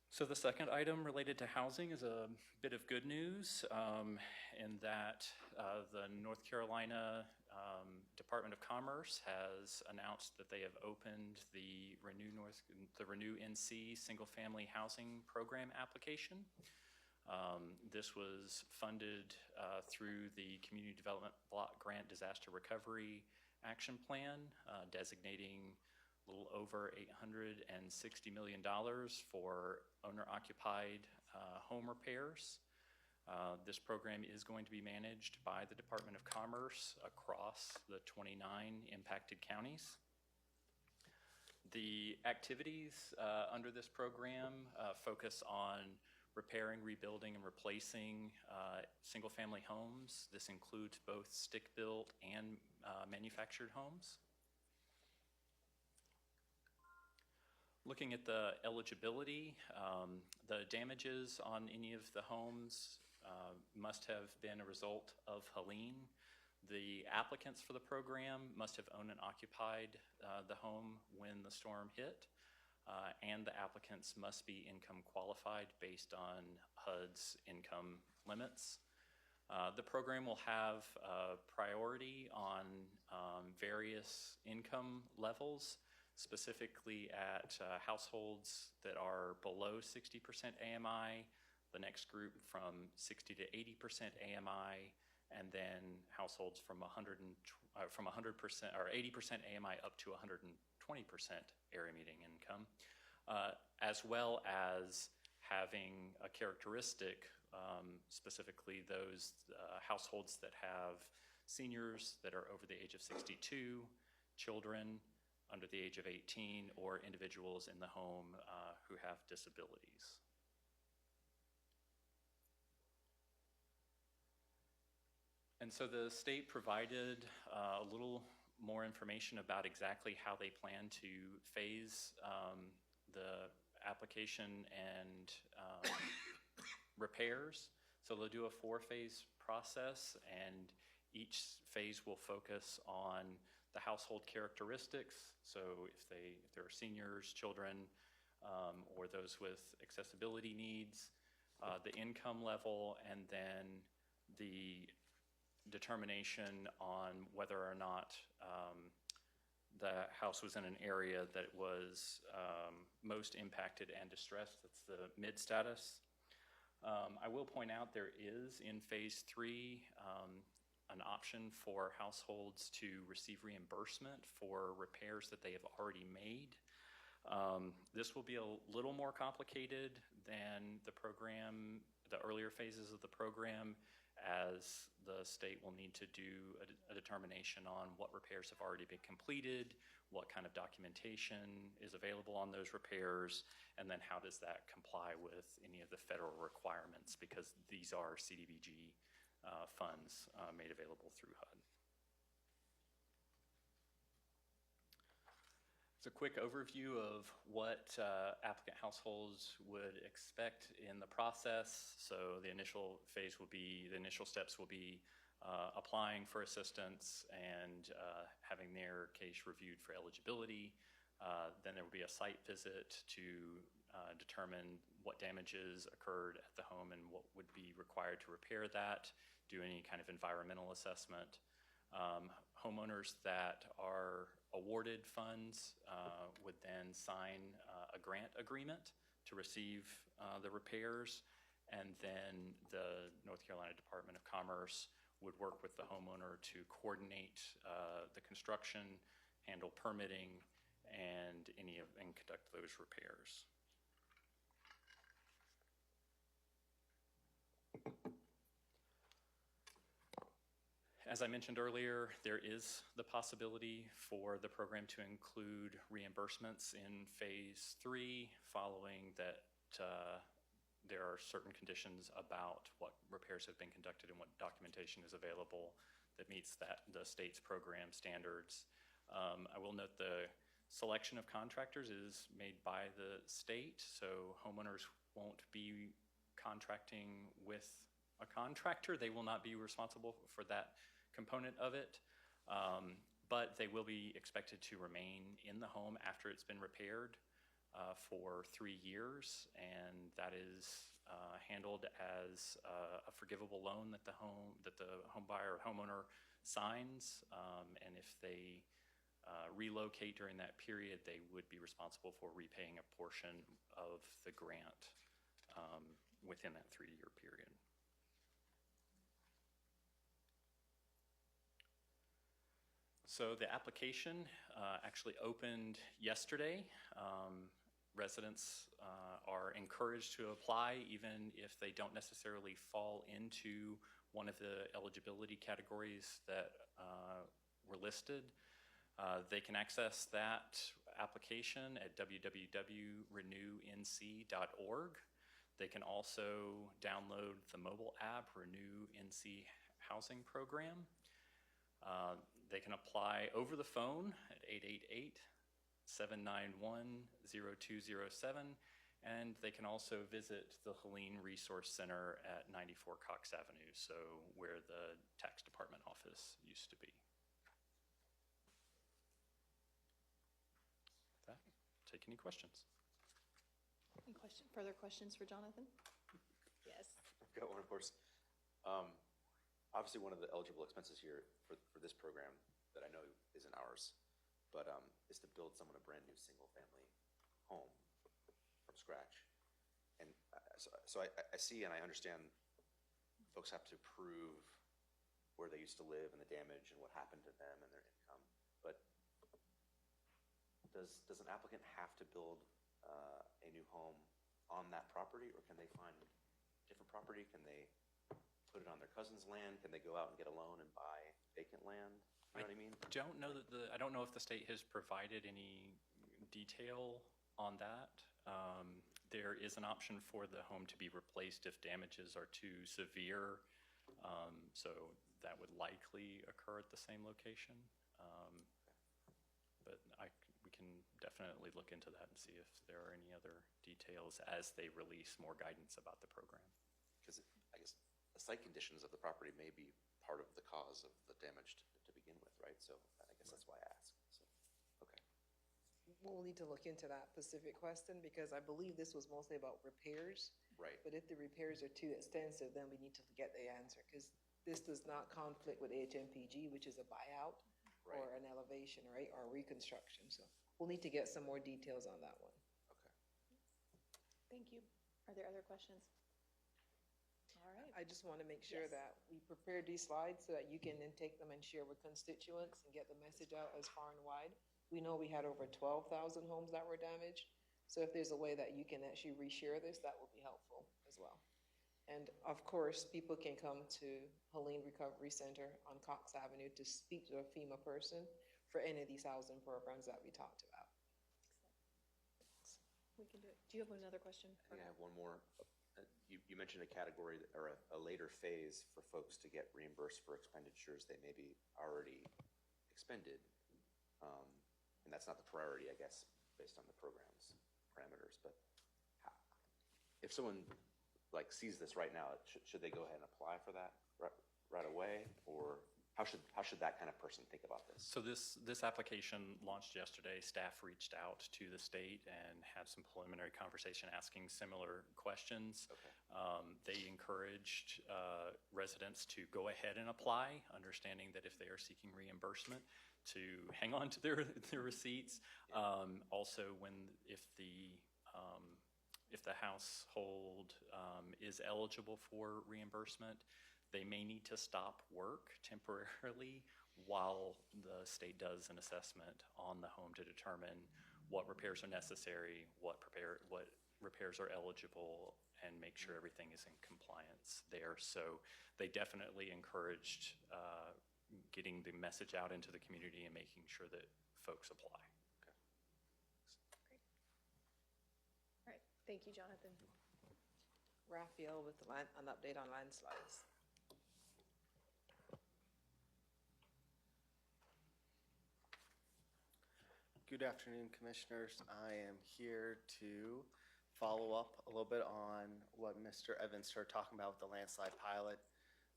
So the second item related to housing is a bit of good news, in that the North Carolina Department of Commerce has announced that they have opened the Renew NC Single Family Housing Program application. This was funded through the Community Development Block Grant Disaster Recovery Action Plan, designating a little over $860 million for owner-occupied home repairs. This program is going to be managed by the Department of Commerce across the 29 impacted counties. The activities under this program focus on repairing, rebuilding, and replacing single-family homes. This includes both stick-built and manufactured homes. Looking at the eligibility, the damages on any of the homes must have been a result of Helene. The applicants for the program must have owned and occupied the home when the storm hit. and the applicants must be income qualified based on HUD's income limits. The program will have priority on various income levels, specifically at households that are below 60% AMI, the next group from 60 to 80% AMI, and then households from 100% or 80% AMI up to 120% area median income, as well as having a characteristic, specifically those households that have seniors that are over the age of 62, children under the age of 18, or individuals in the home who have disabilities. And so the state provided a little more information about exactly how they plan to phase the application and repairs. So they'll do a 4-phase process, and each phase will focus on the household characteristics. So if there are seniors, children, or those with accessibility needs, the income level, and then the determination on whether or not the house was in an area that was most impacted and distressed. That's the mid status. I will point out there is in phase 3 an option for households to receive reimbursement for repairs that they have already made. This will be a little more complicated than the program, the earlier phases of the program, as the state will need to do a determination on what repairs have already been completed, what kind of documentation is available on those repairs, and then how does that comply with any of the federal requirements, because these are CDBG funds made available through HUD. It's a quick overview of what applicant households would expect in the process. So the initial steps will be applying for assistance and having their case reviewed for eligibility. Then there will be a site visit to determine what damages occurred at the home and what would be required to repair that, do any kind of environmental assessment. Homeowners that are awarded funds would then sign a grant agreement to receive the repairs, and then the North Carolina Department of Commerce would work with the homeowner to coordinate the construction, handle permitting, and conduct those repairs. As I mentioned earlier, there is the possibility for the program to include reimbursements in phase 3, following that there are certain conditions about what repairs have been conducted and what documentation is available that meets the state's program standards. I will note the selection of contractors is made by the state, so homeowners won't be contracting with a contractor. They will not be responsible for that component of it, but they will be expected to remain in the home after it's been repaired for 3 years, and that is handled as a forgivable loan that the home buyer or homeowner signs, and if they relocate during that period, they would be responsible for repaying a portion of the grant within that 3-year period. So the application actually opened yesterday. Residents are encouraged to apply even if they don't necessarily fall into one of the eligibility categories that were listed. They can access that application at www.renewnc.org. They can also download the mobile app, Renew NC Housing Program. They can apply over the phone at 888-791-0207, and they can also visit the Helene Resource Center at 94 Cox Avenue, so where the tax department office used to be. With that, take any questions. Any further questions for Jonathan? Yes. I've got one, of course. Obviously, one of the eligible expenses here for this program that I know isn't ours, but is to build someone a brand new single-family home from scratch. And so I see and I understand folks have to prove where they used to live and the damage and what happened to them and their income. But does an applicant have to build a new home on that property, or can they find different property? Can they put it on their cousin's land? Can they go out and get a loan and buy vacant land? You know what I mean? I don't know if the state has provided any detail on that. There is an option for the home to be replaced if damages are too severe. So that would likely occur at the same location. But we can definitely look into that and see if there are any other details as they release more guidance about the program. Because I guess the site conditions of the property may be part of the cause of the damage to begin with, right? So I guess that's why I asked. So, okay. We'll need to look into that specific question because I believe this was mostly about repairs. Right. But if the repairs are too extensive, then we need to get the answer because this does not conflict with HMPG, which is a buyout Right. or an elevation, right, or reconstruction. So we'll need to get some more details on that one. Okay. Thank you. Are there other questions? All right. I just want to make sure Yes. that we prepared these slides so that you can then take them and share with constituents and get the message out as far and wide. We know we had over 12,000 homes that were damaged. So if there's a way that you can actually reshare this, that will be helpful as well. And of course, people can come to Helene Recovery Center on Cox Avenue to speak to a FEMA person for any of these housing programs that we talked about. We can do it. Do you have another question? I think I have one more. You mentioned a category or a later phase for folks to get reimbursed for expenditures they may be already expended. And that's not the priority, I guess, based on the program's parameters. But if someone like sees this right now, should they go ahead and apply for that right away? Or how should that kind of person think about this? So this application launched yesterday. Staff reached out to the state and had some preliminary conversation asking similar questions. Okay. They encouraged residents to go ahead and apply, understanding that if they are seeking reimbursement, to hang on to their receipts. Also, if the household is eligible for reimbursement, they may need to stop work temporarily while the state does an assessment on the home to determine what repairs are necessary, what repairs are eligible, and make sure everything is in compliance there. So they definitely encouraged getting the message out into the community and making sure that folks apply. Great. All right. Thank you, Jonathan. Raphael with an update on landslides. Good afternoon, Commissioners. I am here to follow up a little bit on what Mr. Evans started talking about with the landslide pilot.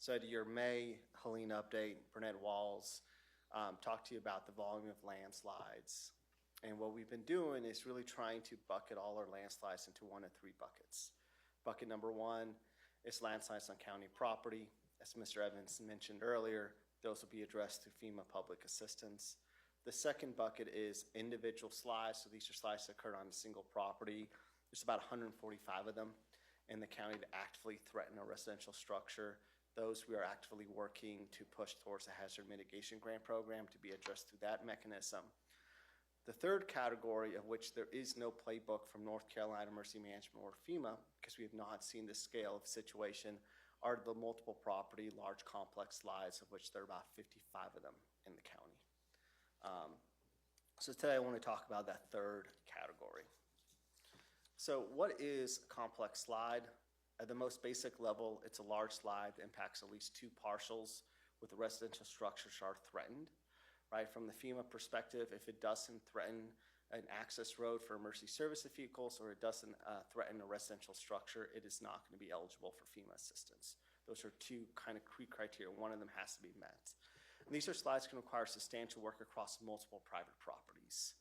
So at your May Helene update, Burnett Walls talked to you about the volume of landslides. And what we've been doing is really trying to bucket all our landslides into one of three buckets. Bucket number one is landslides on county property. As Mr. Evans mentioned earlier, those will be addressed through FEMA public assistance. The second bucket is individual slides. So these are slides that occurred on a single property. There's about 145 of them in the county that actively threaten a residential structure. Those we are actively working to push towards a hazard mitigation grant program to be addressed through that mechanism. The third category, of which there is no playbook from North Carolina Emergency Management or FEMA, because we have not seen this scale of situation, are the multiple property, large complex slides, of which there are about 55 of them in the county. So today I want to talk about that third category. So what is a complex slide? At the most basic level, it's a large slide that impacts at least two parcels with the residential structures are threatened. Right, from the FEMA perspective, if it doesn't threaten an access road for emergency service vehicles or it doesn't threaten a residential structure, it is not going to be eligible for FEMA assistance. Those are two kind of key criteria. One of them has to be met. And these are slides that can require substantial work across multiple private properties.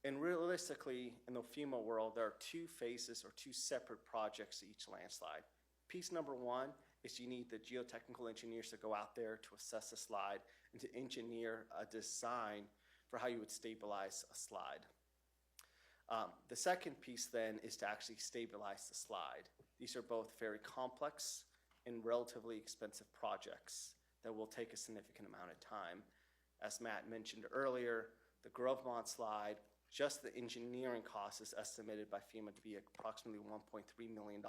And realistically, in the FEMA world, there are two phases or two separate projects to each landslide. Piece number one is you need the geotechnical engineers to go out there to assess the slide and to engineer a design for how you would stabilize a slide. The second piece then is to actually stabilize the slide. These are both very complex and relatively expensive projects that will take a significant amount of time. As Matt mentioned earlier, the Grovemont slide, just the engineering cost is estimated by FEMA to be approximately $1.3 million.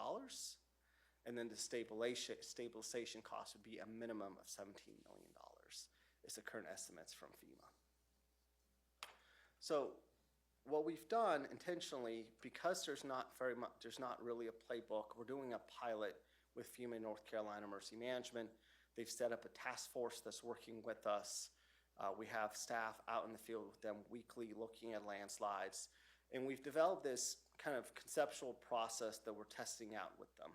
And then the stabilization cost would be a minimum of $17 million, is the current estimates from FEMA. So what we've done intentionally, because there's not really a playbook, we're doing a pilot with FEMA North Carolina Emergency Management. They've set up a task force that's working with us. We have staff out in the field with them weekly looking at landslides. And we've developed this kind of conceptual process that we're testing out with them.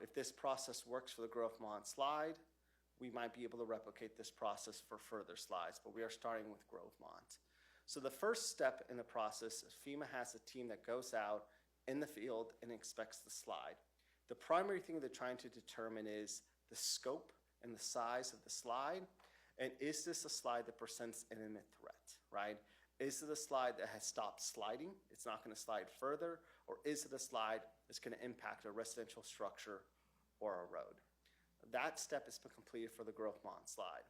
If this process works for the Grovemont slide, we might be able to replicate this process for further slides, but we are starting with Grovemont. So the first step in the process is FEMA has a team that goes out in the field and inspects the slide. The primary thing they're trying to determine is the scope and the size of the slide, and is this a slide that presents an imminent threat, right? Is it a slide that has stopped sliding, it's not going to slide further, or is it a slide that's going to impact a residential structure or a road? That step has been completed for the Grovemont slide.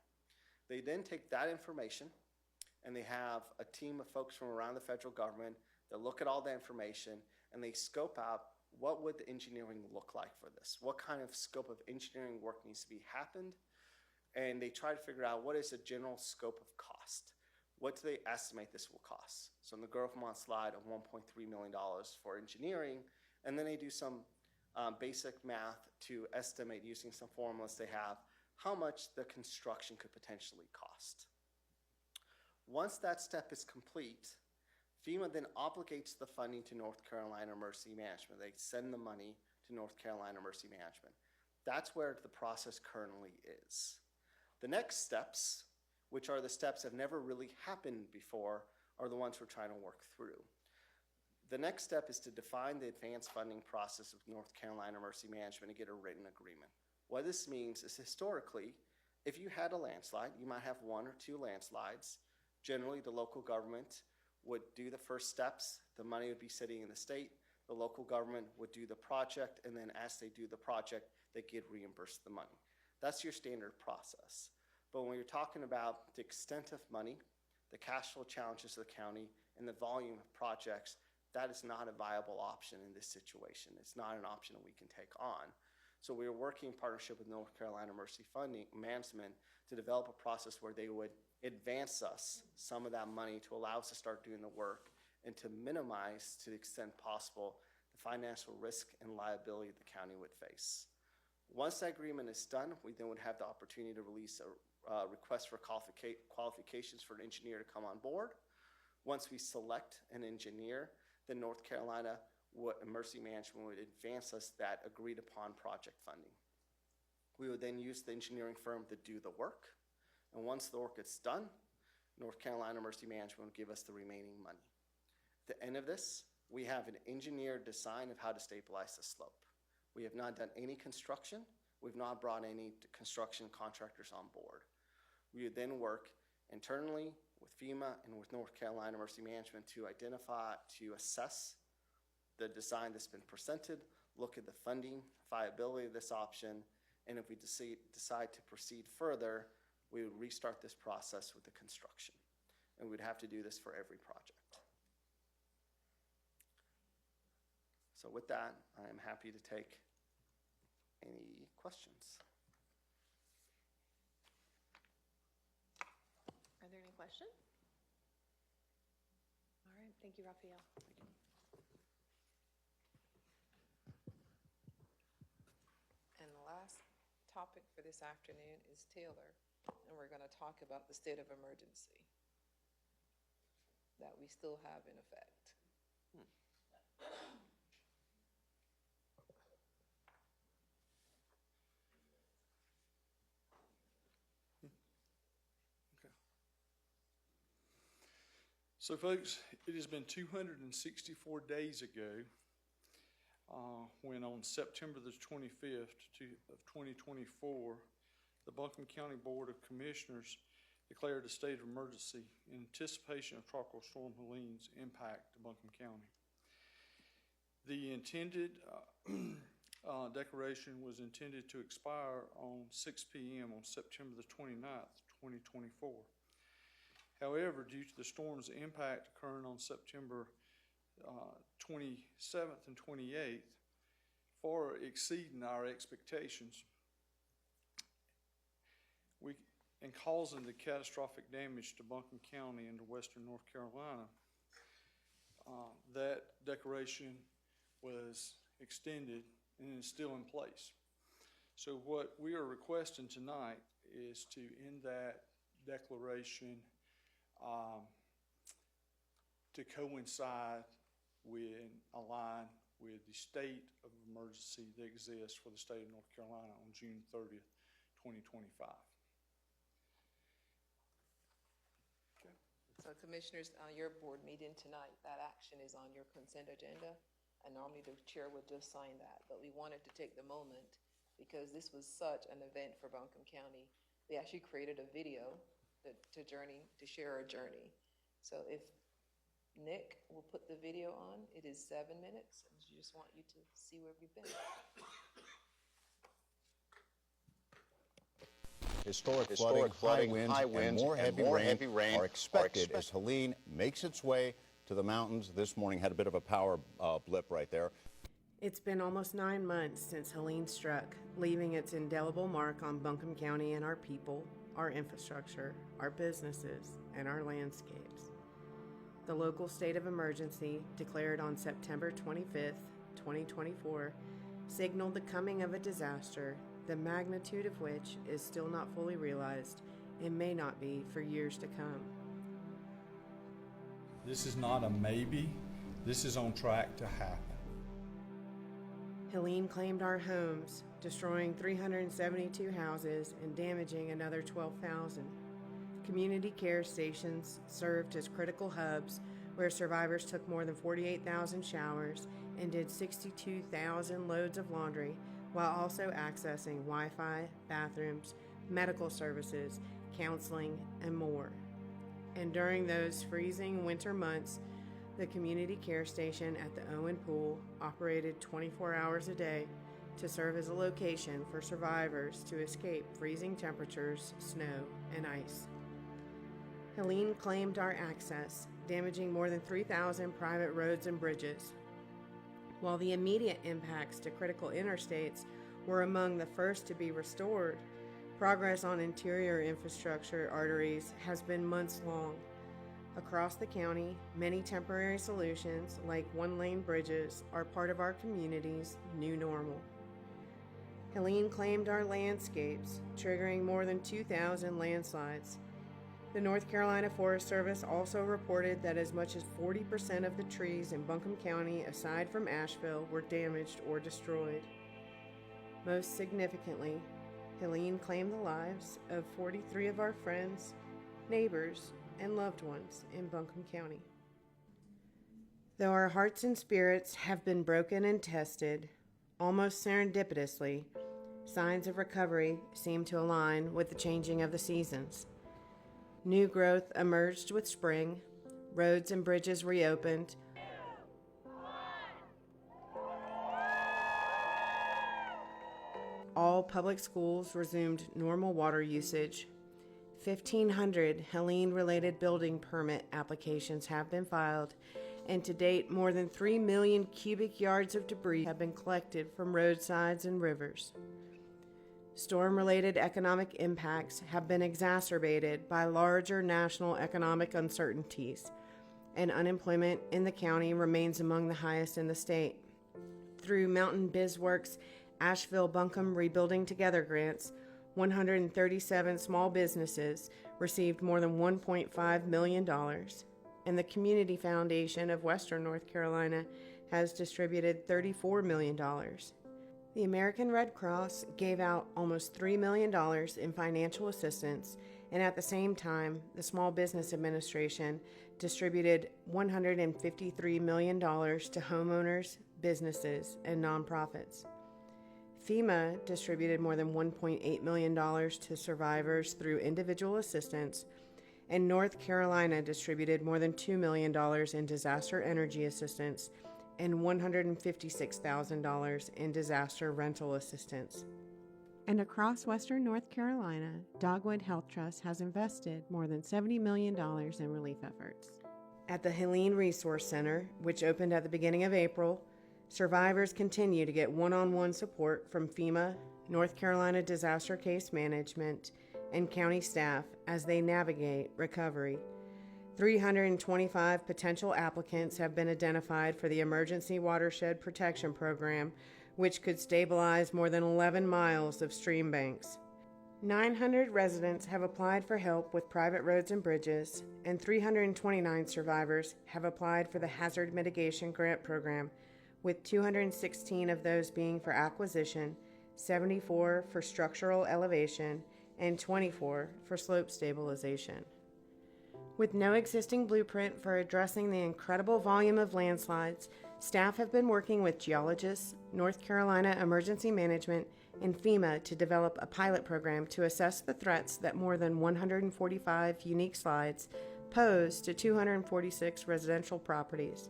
They then take that information and they have a team of folks from around the federal government that look at all the information and they scope out what would the engineering look like for this? What kind of scope of engineering work needs to be happened? And they try to figure out what is the general scope of cost. What do they estimate this will cost? So in the Grovemont slide of $1.3 million for engineering, and then they do some basic math to estimate using some formulas they have how much the construction could potentially cost. Once that step is complete, FEMA then obligates the funding to North Carolina Emergency Management. They send the money to North Carolina Emergency Management. That's where the process currently is. The next steps, which are the steps that have never really happened before, are the ones we're trying to work through. The next step is to define the advanced funding process of North Carolina Emergency Management and get a written agreement. What this means is historically, if you had a landslide, you might have one or two landslides. Generally, the local government would do the first steps. The money would be sitting in the state. The local government would do the project, and then as they do the project, they get reimbursed the money. That's your standard process. But when you're talking about the extent of money, the cash flow challenges of the county, and the volume of projects, that is not a viable option in this situation. It's not an option that we can take on. So we are working in partnership with North Carolina Emergency Management to develop a process where they would advance us some of that money to allow us to start doing the work and to minimize, to the extent possible, the financial risk and liability the county would face. Once that agreement is done, we then would have the opportunity to release a request for qualifications for an engineer to come on board. Once we select an engineer, then North Carolina Emergency Management would advance us that agreed upon project funding. We would then use the engineering firm to do the work. And once the work is done, North Carolina Emergency Management would give us the remaining money. At the end of this, we have an engineered design of how to stabilize the slope. We have not done any construction. We've not brought any construction contractors on board. We would then work internally with FEMA and with North Carolina Emergency Management to identify, to assess the design that's been presented, look at the funding viability of this option, and if we decide to proceed further, we would restart this process with the construction. And we'd have to do this for every project. So with that, I am happy to take any questions. Are there any questions? All right, thank you, Raphael. And the last topic for this afternoon is Taylor, and we're going to talk about the state of emergency that we still have in effect. So folks, it has been 264 days ago when on September the 25th of 2024, the Buncombe County Board of Commissioners declared a state of emergency in anticipation of Tropical Storm Helene's impact to Buncombe County. The intended declaration was intended to expire on 6 p.m. on September the 29th, 2024. However, due to the storm's impact occurring on September 27th and 28th, far exceeding our expectations, and causing the catastrophic damage to Buncombe County and to western North Carolina, that declaration was extended and is still in place. So what we are requesting tonight is to end that declaration to coincide with, align with the state of emergency that exists for the state of North Carolina on June 30th, 2025. So Commissioners, your board meeting tonight, that action is on your consent agenda, and normally the chair would just sign that, but we wanted to take the moment because this was such an event for Buncombe County. We actually created a video to share our journey. So if Nick will put the video on, it is 7 minutes, and we just want you to see where we've been. Historic flooding, high winds, and more heavy rain are expected as Helene makes its way to the mountains. This morning had a bit of a power blip right there. It's been almost 9 months since Helene struck, leaving its indelible mark on Buncombe County and our people, our infrastructure, our businesses, and our landscapes. The local state of emergency, declared on September 25th, 2024, signaled the coming of a disaster, the magnitude of which is still not fully realized and may not be for years to come. This is not a maybe. This is on track to happen. Helene claimed our homes, destroying 372 houses and damaging another 12,000. Community care stations served as critical hubs where survivors took more than 48,000 showers and did 62,000 loads of laundry while also accessing Wi-Fi, bathrooms, medical services, counseling, and more. And during those freezing winter months, the community care station at the Owen Pool operated 24 hours a day to serve as a location for survivors to escape freezing temperatures, snow, and ice. Helene claimed our access, damaging more than 3,000 private roads and bridges. While the immediate impacts to critical interstates were among the first to be restored, progress on interior infrastructure arteries has been months long. Across the county, many temporary solutions, like one-lane bridges, are part of our community's new normal. Helene claimed our landscapes, triggering more than 2,000 landslides. The North Carolina Forest Service also reported that as much as 40% of the trees in Buncombe County, aside from Asheville, were damaged or destroyed. Most significantly, Helene claimed the lives of 43 of our friends, neighbors, and loved ones in Buncombe County. Though our hearts and spirits have been broken and tested, almost serendipitously, signs of recovery seem to align with the changing of the seasons. New growth emerged with spring, roads and bridges reopened, all public schools resumed normal water usage. 1,500 Helene-related building permit applications have been filed, and to date, more than 3 million cubic yards of debris have been collected from roadsides and rivers. Storm-related economic impacts have been exacerbated by larger national economic uncertainties, and unemployment in the county remains among the highest in the state. Through Mountain BizWorks' Asheville Buncombe Rebuilding Together grants, 137 small businesses received more than $1.5 million, and the Community Foundation of Western North Carolina has distributed $34 million. The American Red Cross gave out almost $3 million in financial assistance, And at the same time, the Small Business Administration distributed $153 million to homeowners, businesses, and nonprofits. FEMA distributed more than $1.8 million to survivors through individual assistance, and North Carolina distributed more than $2 million in disaster energy assistance and $156,000 in disaster rental assistance. And across Western North Carolina, Dogwood Health Trust has invested more than $70 million in relief efforts. At the Helene Resource Center, which opened at the beginning of April, survivors continue to get one-on-one support from FEMA, North Carolina Disaster Case Management, and county staff as they navigate recovery. 325 potential applicants have been identified for the Emergency Watershed Protection Program, which could stabilize more than 11 miles of stream banks. 900 residents have applied for help with private roads and bridges, and 329 survivors have applied for the Hazard Mitigation Grant Program, with 216 of those being for acquisition, 74 for structural elevation, and 24 for slope stabilization. With no existing blueprint for addressing the incredible volume of landslides, staff have been working with geologists, North Carolina Emergency Management, and FEMA to develop a pilot program to assess the threats that more than 145 unique slides pose to 246 residential properties.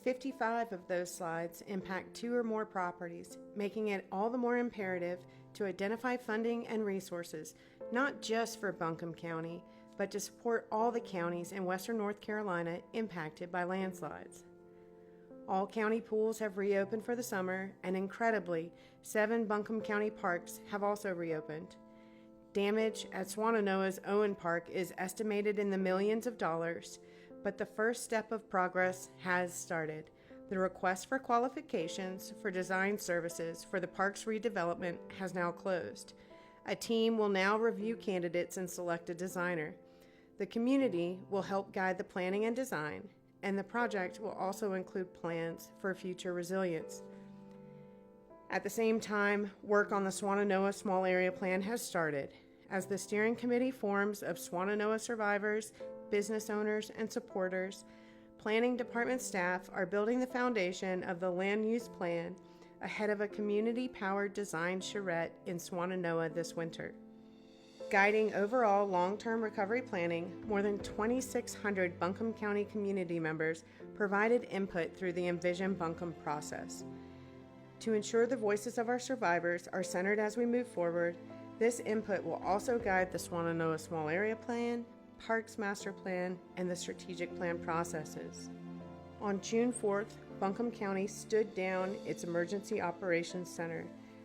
55 of those slides impact 2 or more properties, making it all the more imperative to identify funding and resources, not just for Buncombe County, but to support all the counties in Western North Carolina impacted by landslides. All county pools have reopened for the summer, and incredibly, 7 Buncombe County parks have also reopened. Damage at Swannanoa's Owen Park is estimated in the millions of dollars, but the first step of progress has started. The request for qualifications for design services for the park's redevelopment has now closed. A team will now review candidates and select a designer. The community will help guide the planning and design, and the project will also include plans for future resilience. At the same time, work on the Swannanoa Small Area Plan has started, as the steering committee forms of Swannanoa survivors, business owners, and supporters. Planning department staff are building the foundation of the land use plan ahead of a community-powered design charrette in Swannanoa this winter. Guiding overall long-term recovery planning, more than 2,600 Buncombe County community members provided input through the Envision Buncombe process. To ensure the voices of our survivors are centered as we move forward, this input will also guide the Swannanoa Small Area Plan, Parks Master Plan, and the strategic plan processes. On June 4th, Buncombe County stood down its Emergency Operations Center,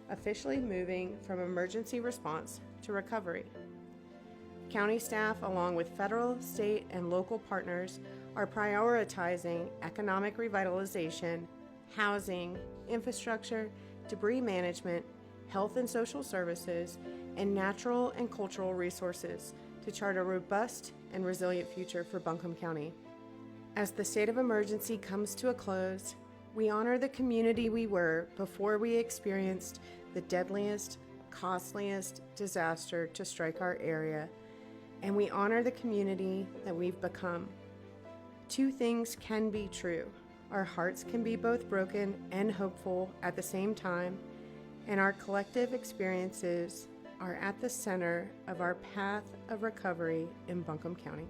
officially moving from emergency response to recovery. County staff, along with federal, state, and local partners, are prioritizing economic revitalization, housing, infrastructure, debris management, health and social services, and natural and cultural resources to chart a robust and resilient future for Buncombe County. As the state of emergency comes to a close, we honor the community we were before we experienced the deadliest, costliest disaster to strike our area, and we honor the community that we've become. 2 things can be true. Our hearts can be both broken and hopeful at the same time, and our collective experiences are at the center of our path of recovery in Buncombe County.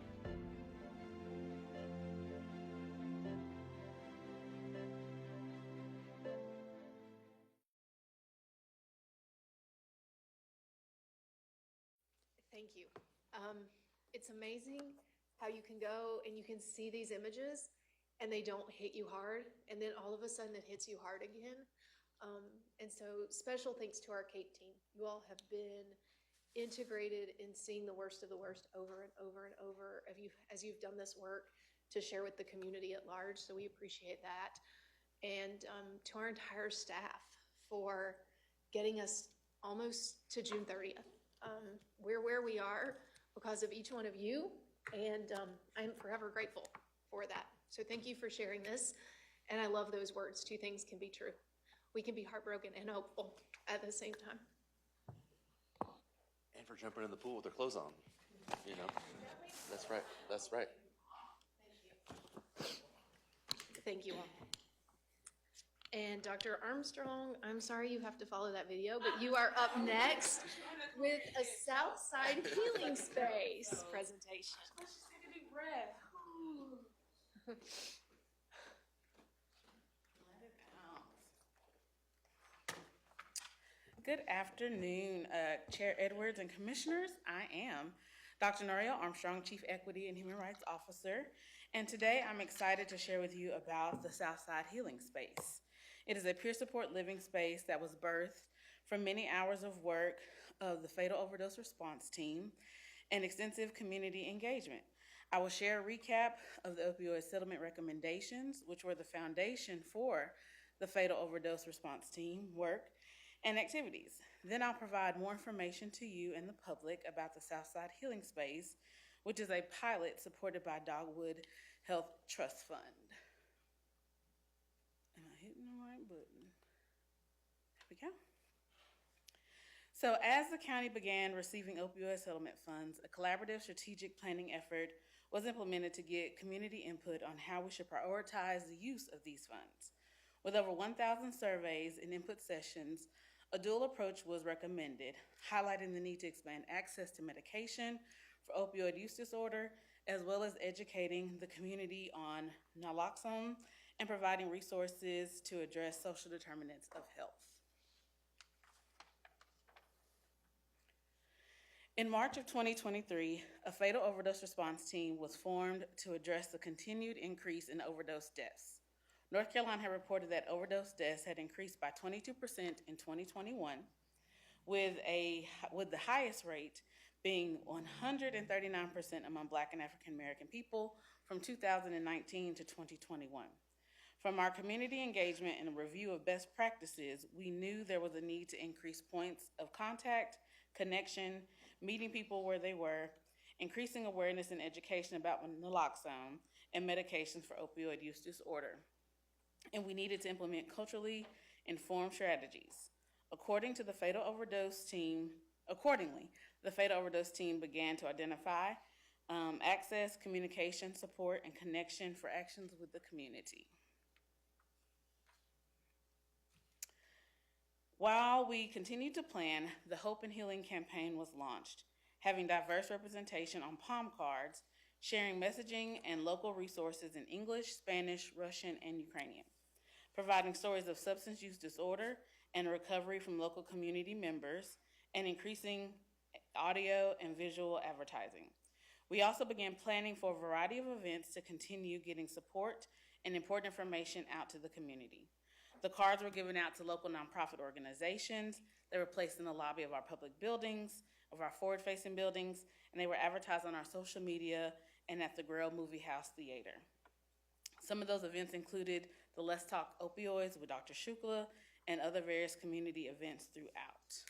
Thank you. It's amazing how you can go and you can see these images and they don't hit you hard, and then all of a sudden it hits you hard again. And so special thanks to our CAPE team. You all have been integrated in seeing the worst of the worst over and over and over as you've done this work to share with the community at large, so we appreciate that. And to our entire staff for getting us almost to June 30th. We're where we are because of each one of you, and I am forever grateful for that. So thank you for sharing this, and I love those words. 2 things can be true. We can be heartbroken and hopeful at the same time. And for jumping in the pool with their clothes on. you know? That's right, that's right. Thank you all. And Dr. Armstrong, I'm sorry you have to follow that video, but you are up next with a Southside Healing Space presentation. Good afternoon, Chair Edwards and Commissioners. I am Dr. Noriel Armstrong, Chief Equity and Human Rights Officer, and today I'm excited to share with you about the Southside Healing Space. It is a peer support living space that was birthed from many hours of work of the Fatal Overdose Response Team and extensive community engagement. I will share a recap of the opioid settlement recommendations, which were the foundation for the Fatal Overdose Response Team work and activities. Then I'll provide more information to you and the public about the Southside Healing Space, which is a pilot supported by Dogwood Health Trust Fund. Am I hitting the right button? There we go. So as the county began receiving opioid settlement funds, a collaborative strategic planning effort was implemented to get community input on how we should prioritize the use of these funds. With over 1,000 surveys and input sessions, a dual approach was recommended, highlighting the need to expand access to medication for opioid use disorder, as well as educating the community on naloxone and providing resources to address social determinants of health. In March of 2023, a fatal overdose response team was formed to address the continued increase in overdose deaths. North Carolina had reported that overdose deaths had increased by 22% in 2021, with the highest rate being 139% among Black and African American people from 2019 to 2021. From our community engagement and a review of best practices, we knew there was a need to increase points of contact, connection, meeting people where they were, increasing awareness and education about naloxone and medications for opioid use disorder. And we needed to implement culturally informed strategies. Accordingly, the fatal overdose team began to identify access, communication, support, and connection for actions with the community. While we continued to plan, the Hope and Healing campaign was launched, having diverse representation on palm cards, sharing messaging and local resources in English, Spanish, Russian, and Ukrainian, providing stories of substance use disorder and recovery from local community members, and increasing audio and visual advertising. We also began planning for a variety of events to continue getting support and important information out to the community. The cards were given out to local nonprofit organizations. They were placed in the lobby of our public buildings, of our forward-facing buildings, and they were advertised on our social media and at the Grail Movie House Theater. Some of those events included the Let's Talk Opioids with Dr. Shukla and other various community events throughout.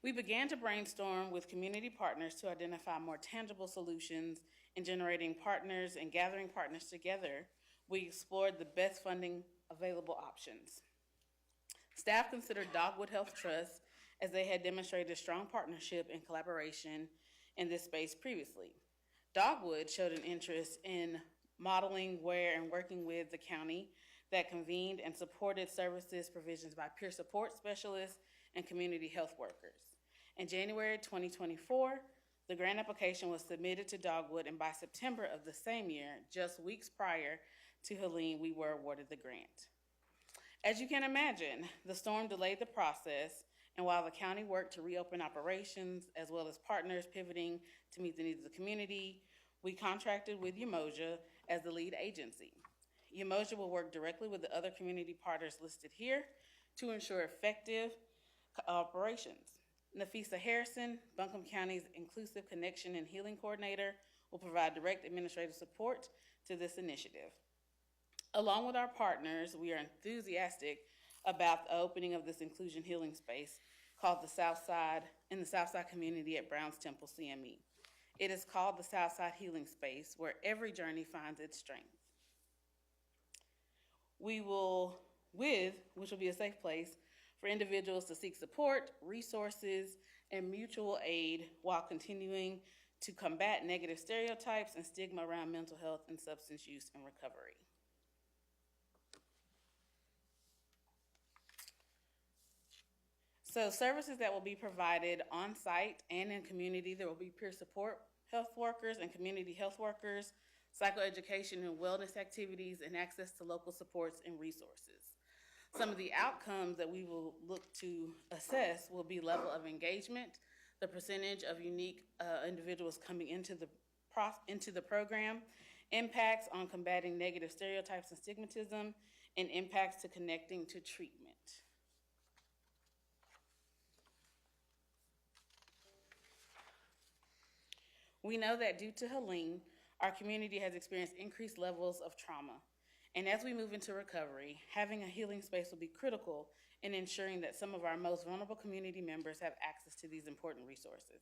We began to brainstorm with community partners to identify more tangible solutions in generating partners and gathering partners together. We explored the best funding available options. Staff considered Dogwood Health Trust as they had demonstrated a strong partnership and collaboration in this space previously. Dogwood showed an interest in modeling where and working with the county that convened and supported services provisions by peer support specialists and community health workers. In January 2024, the grant application was submitted to Dogwood, and by September of the same year, just weeks prior to Helene, we were awarded the grant. As you can imagine, the storm delayed the process, and while the county worked to reopen operations, as well as partners pivoting to meet the needs of the community, we contracted with Umoja as the lead agency. Umoja will work directly with the other community partners listed here to ensure effective operations. Nafisa Harrison, Buncombe County's Inclusive Connection and Healing Coordinator, will provide direct administrative support to this initiative. Along with our partners, we are enthusiastic about the opening of this inclusion healing space called the Southside, in the Southside community at Browns Temple CME. It is called the Southside Healing Space, where every journey finds its strength. Which will be a safe place for individuals to seek support, resources, and mutual aid while continuing to combat negative stereotypes and stigma around mental health and substance use and recovery. So services that will be provided on site and in community, there will be peer support health workers and community health workers, psychoeducation and wellness activities, and access to local supports and resources. Some of the outcomes that we will look to assess will be level of engagement, the percentage of unique individuals coming into the program, impacts on combating negative stereotypes and stigmatism, and impacts to connecting to treatment. We know that due to Helene, our community has experienced increased levels of trauma. And as we move into recovery, having a healing space will be critical in ensuring that some of our most vulnerable community members have access to these important resources.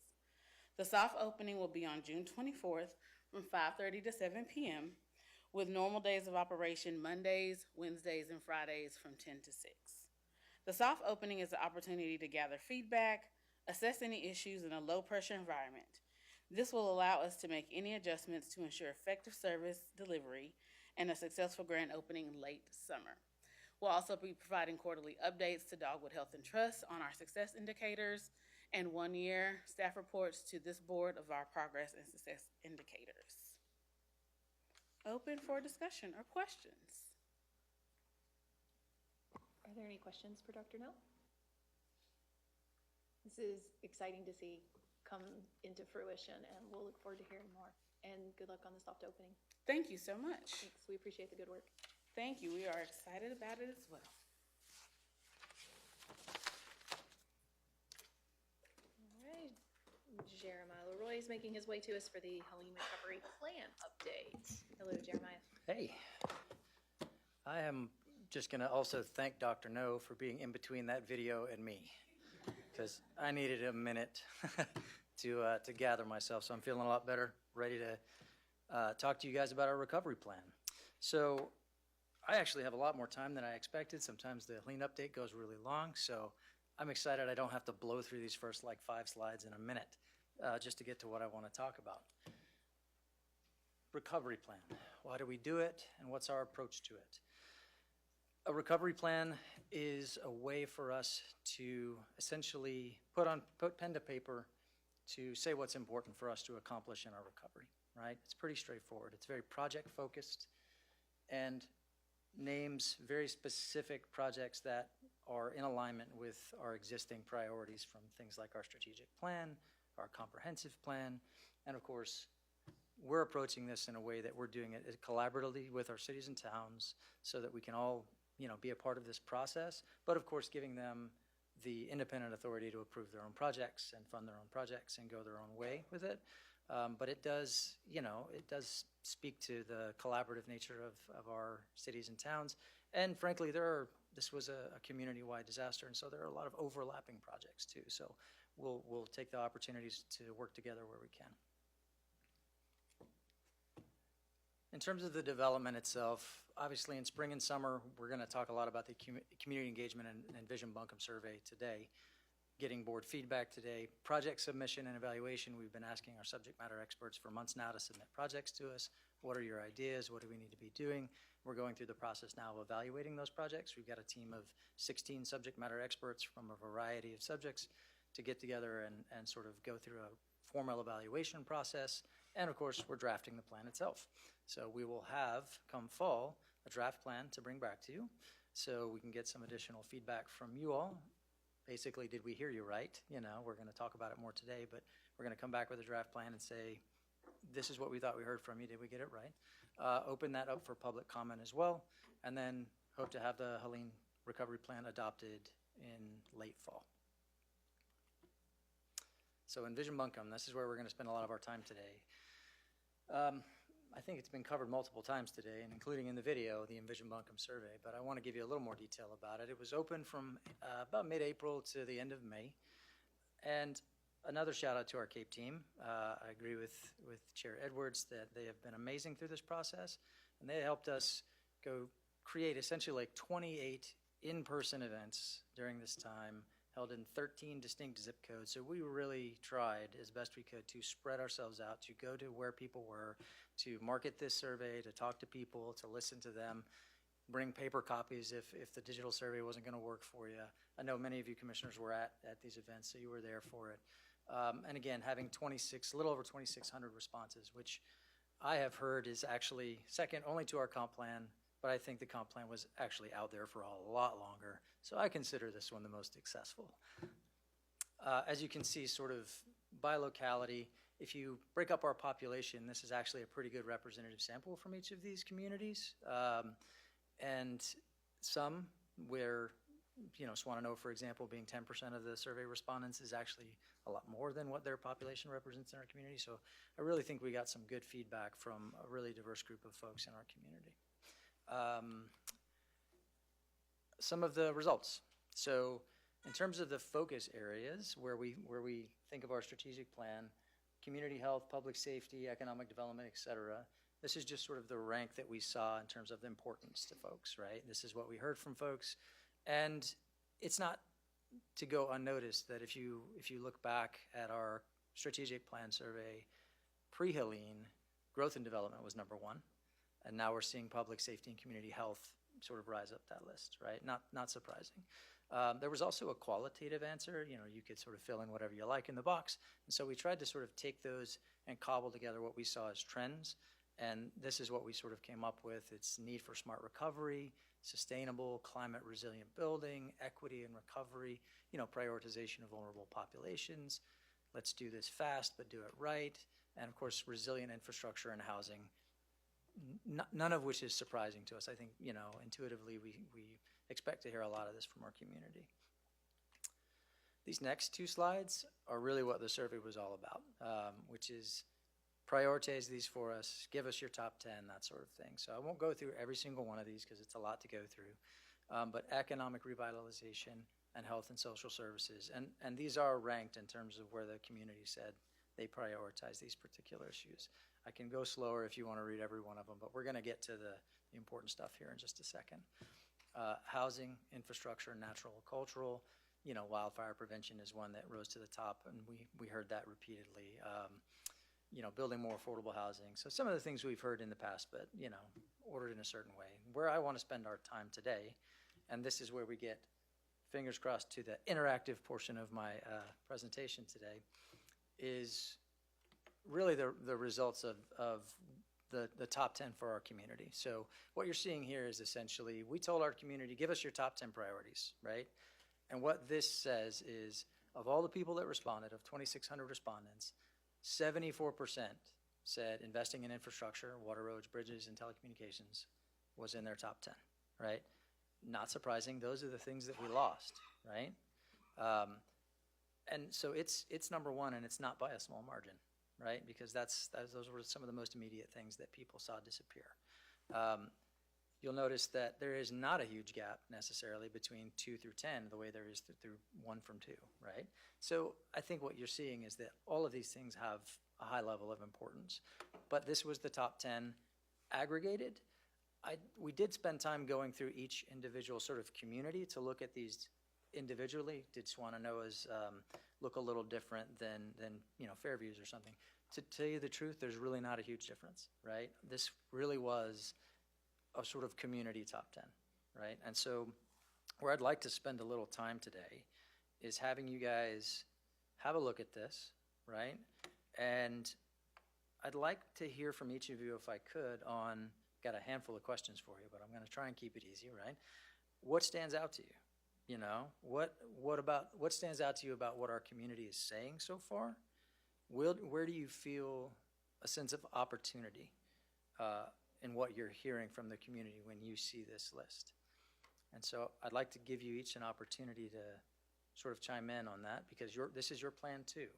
The soft opening will be on June 24th from 5:30 to 7 p.m. with normal days of operation Mondays, Wednesdays, and Fridays from 10 to 6. The soft opening is the opportunity to gather feedback, assess any issues in a low-pressure environment. This will allow us to make any adjustments to ensure effective service delivery and a successful grand opening late summer. We'll also be providing quarterly updates to Dogwood Health and Trust on our success indicators and one-year staff reports to this board of our progress and success indicators. Open for discussion or questions. Are there any questions for Dr. Nell? This is exciting to see come into fruition, and we'll look forward to hearing more. And good luck on the soft opening. Thank you so much. Thanks. We appreciate the good work. Thank you. We are excited about it as well. All right. Jeremiah Leroy is making his way to us for the Helene Recovery Plan update. Hello, Jeremiah. Hey. I am just going to also thank Dr. No for being in between that video and me, because I needed a minute to gather myself. So I'm feeling a lot better, ready to talk to you guys about our recovery plan. So I actually have a lot more time than I expected. Sometimes the Helene update goes really long, so I'm excited I don't have to blow through these first 5 slides in a minute just to get to what I want to talk about. Recovery plan. Why do we do it, and what's our approach to it? A recovery plan is a way for us to essentially put pen to paper to say what's important for us to accomplish in our recovery, right? It's pretty straightforward. It's very project focused and names very specific projects that are in alignment with our existing priorities, from things like our strategic plan, our comprehensive plan, and of course, we're approaching this in a way that we're doing it collaboratively with our cities and towns so that we can all, be a part of this process, but of course giving them the independent authority to approve their own projects and fund their own projects and go their own way with it. But it does, it does speak to the collaborative nature of our cities and towns. And frankly, this was a community-wide disaster, and so there are a lot of overlapping projects too. So we'll take the opportunities to work together where we can. In terms of the development itself, obviously in spring and summer, we're going to talk a lot about the community engagement and Vision Buncombe survey today, getting board feedback today, project submission and evaluation. We've been asking our subject matter experts for months now to submit projects to us. What are your ideas? What do we need to be doing? We're going through the process now of evaluating those projects. We've got a team of 16 subject matter experts from a variety of subjects to get together and sort of go through a formal evaluation process. And of course, we're drafting the plan itself. So we will have, come fall, a draft plan to bring back to you so we can get some additional feedback from you all. Basically, did we hear you right? We're going to talk about it more today, but we're going to come back with a draft plan and say, this is what we thought we heard from you. Did we get it right? Open that up for public comment as well, and then hope to have the Helene Recovery Plan adopted in late fall. So in Vision Buncombe, this is where we're going to spend a lot of our time today. I think it's been covered multiple times today, and including in the video, the Envision Buncombe survey, but I want to give you a little more detail about it. It was open from about mid-April to the end of May. And another shout out to our CAPE team. I agree with Chair Edwards that they have been amazing through this process, and they helped us go create essentially 28 in-person events during this time, held in 13 distinct zip codes. So we really tried as best we could to spread ourselves out, to go to where people were, to market this survey, to talk to people, to listen to them, bring paper copies if the digital survey wasn't going to work for you. I know many of you commissioners were at these events, so you were there for it. And again, having a little over 2,600 responses, which I have heard is actually second only to our comp plan, but I think the comp plan was actually out there for a lot longer. So I consider this one the most successful. As you can see, sort of by locality, if you break up our population, this is actually a pretty good representative sample from each of these communities. And some where, Swannanoa, for example, being 10% of the survey respondents is actually a lot more than what their population represents in our community. So I really think we got some good feedback from a really diverse group of folks in our community. Some of the results. So in terms of the focus areas where we think of our strategic plan, community health, public safety, economic development, et cetera, this is just sort of the rank that we saw in terms of the importance to folks, right? This is what we heard from folks. And it's not to go unnoticed that if you look back at our strategic plan survey, pre-Helene, growth and development was number one. And now we're seeing public safety and community health sort of rise up that list, right? Not surprising. There was also a qualitative answer. You could sort of fill in whatever you like in the box. And so we tried to sort of take those and cobble together what we saw as trends. And this is what we sort of came up with. It's need for smart recovery, sustainable, climate resilient building, equity and recovery, prioritization of vulnerable populations. Let's do this fast, but do it right. And of course, resilient infrastructure and housing. None of which is surprising to us. I think, intuitively we expect to hear a lot of this from our community. These next two slides are really what the survey was all about, which is prioritize these for us, give us your top 10, that sort of thing. So I won't go through every single one of these because it's a lot to go through, but economic revitalization and health and social services. And these are ranked in terms of where the community said they prioritize these particular issues. I can go slower if you want to read every one of them, but we're going to get to the important stuff here in just a second. Housing, infrastructure, natural, cultural, wildfire prevention is one that rose to the top, and we heard that repeatedly. Building more affordable housing. So some of the things we've heard in the past, but, ordered in a certain way. Where I want to spend our time today, and this is where we get, fingers crossed, to the interactive portion of my presentation today, is really the results of the top 10 for our community. So what you're seeing here is essentially, we told our community, give us your top 10 priorities, right? And what this says is, of all the people that responded, of 2,600 respondents, 74% said investing in infrastructure, water, roads, bridges, and telecommunications was in their top 10, right? Not surprising, those are the things that we lost, right? And so it's number one, and it's not by a small margin, right? Because those were some of the most immediate things that people saw disappear. You'll notice that there is not a huge gap necessarily between 2 through 10 the way there is through 1 from 2, right? So I think what you're seeing is that all of these things have a high level of importance, but this was the top 10 aggregated. We did spend time going through each individual sort of community to look at these individually. Did Swannanoa's look a little different than Fairview's or something? To tell you the truth, there's really not a huge difference, right? This really was a sort of community top 10, right? And so where I'd like to spend a little time today is having you guys have a look at this, right? And I'd like to hear from each of you, if I could, got a handful of questions for you, but I'm going to try and keep it easy, right? What stands out to you? What stands out to you about what our community is saying so far? Where do you feel a sense of opportunity in what you're hearing from the community when you see this list? And so I'd like to give you each an opportunity to sort of chime in on that, because this is your plan too,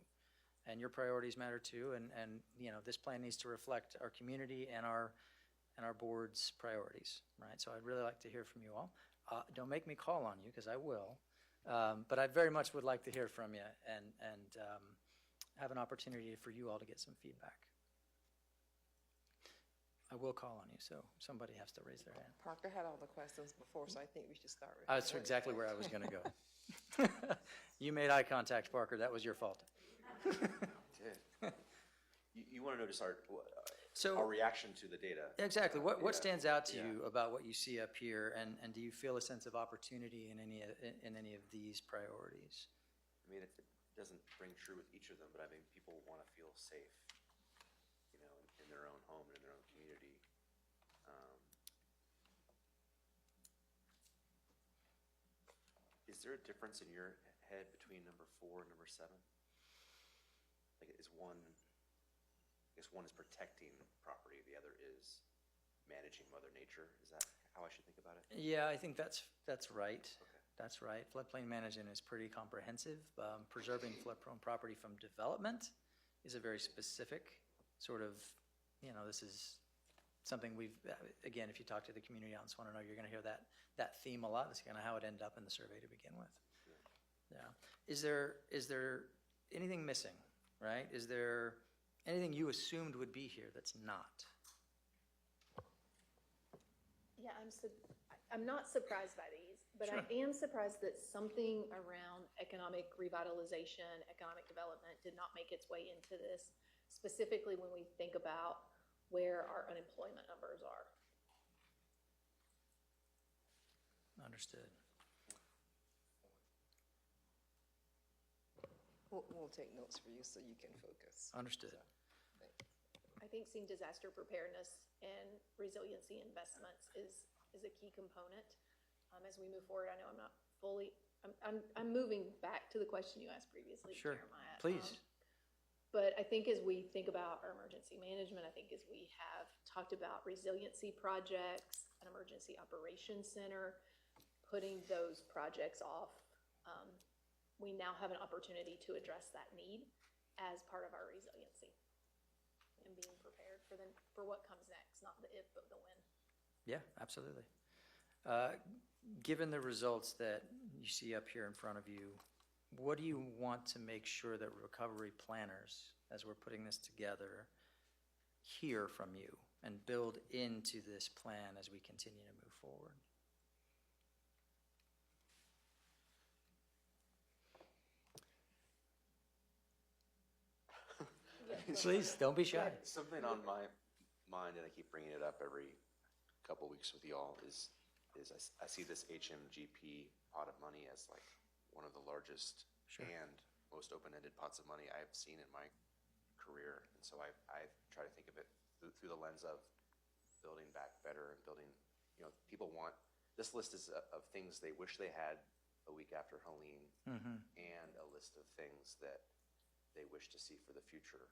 and your priorities matter too, and this plan needs to reflect our community and our board's priorities, right? So I'd really like to hear from you all. Don't make me call on you, because I will, but I very much would like to hear from you and have an opportunity for you all to get some feedback. I will call on you, so somebody has to raise their hand. Parker had all the questions before, so I think we should start with. That's exactly where I was going to go. You made eye contact, Parker. That was your fault. Did. You want to know just So- our reaction to the data? Exactly. What Yeah. stands out to Yeah. you about what you see up here, and do you feel a sense of opportunity in any of these priorities? I mean, it doesn't ring true with each of them, but I mean, people want to feel safe, in their own home and in their own community. Is there a difference in your head between number 4 and number 7? Like, I guess one is protecting property, the other is managing Mother Nature. Is that how I should think about it? Yeah, I think that's right. Okay. That's right. Floodplain management is pretty comprehensive. Preserving flood-prone property from development is a very specific sort of, this is something again, if you talk to the community out in Swanano, you're going to hear that theme a lot. That's kind of how it ended up in the survey to begin with. Yeah. Is there anything missing, right? Is there anything you assumed would be here that's not? Yeah, I'm not surprised by these, but I am surprised that something around economic revitalization, economic development did not make its way into this, specifically when we think about where our unemployment numbers are. Understood. We'll take notes for you so you can focus. Understood. Thanks. I think seeing disaster preparedness and resiliency investments is a key component as we move forward. I know I'm not fully, I'm moving back to the question you asked previously, Sure. Jeremiah. Please. But I think as we think about our emergency management, I think as we have talked about resiliency projects, an emergency operations center, putting those projects off, we now have an opportunity to address that need as part of our resiliency and being prepared for what comes next, not the if, but the when. Yeah, absolutely. Given the results that you see up here in front of you, what do you want to make sure that recovery planners, as we're putting this together, hear from you and build into this plan as we continue to move forward? Please, don't be shy. Something on my mind, and I keep bringing it up every couple weeks with y'all, is I see this HMGP pot of money as like one of the largest and most open-ended pots of money I've seen in my career. And so I try to think of it through the lens of building back better and building, people want, this list is of things they wish they had a week after Helene, and a list of things that they wish to see for the future.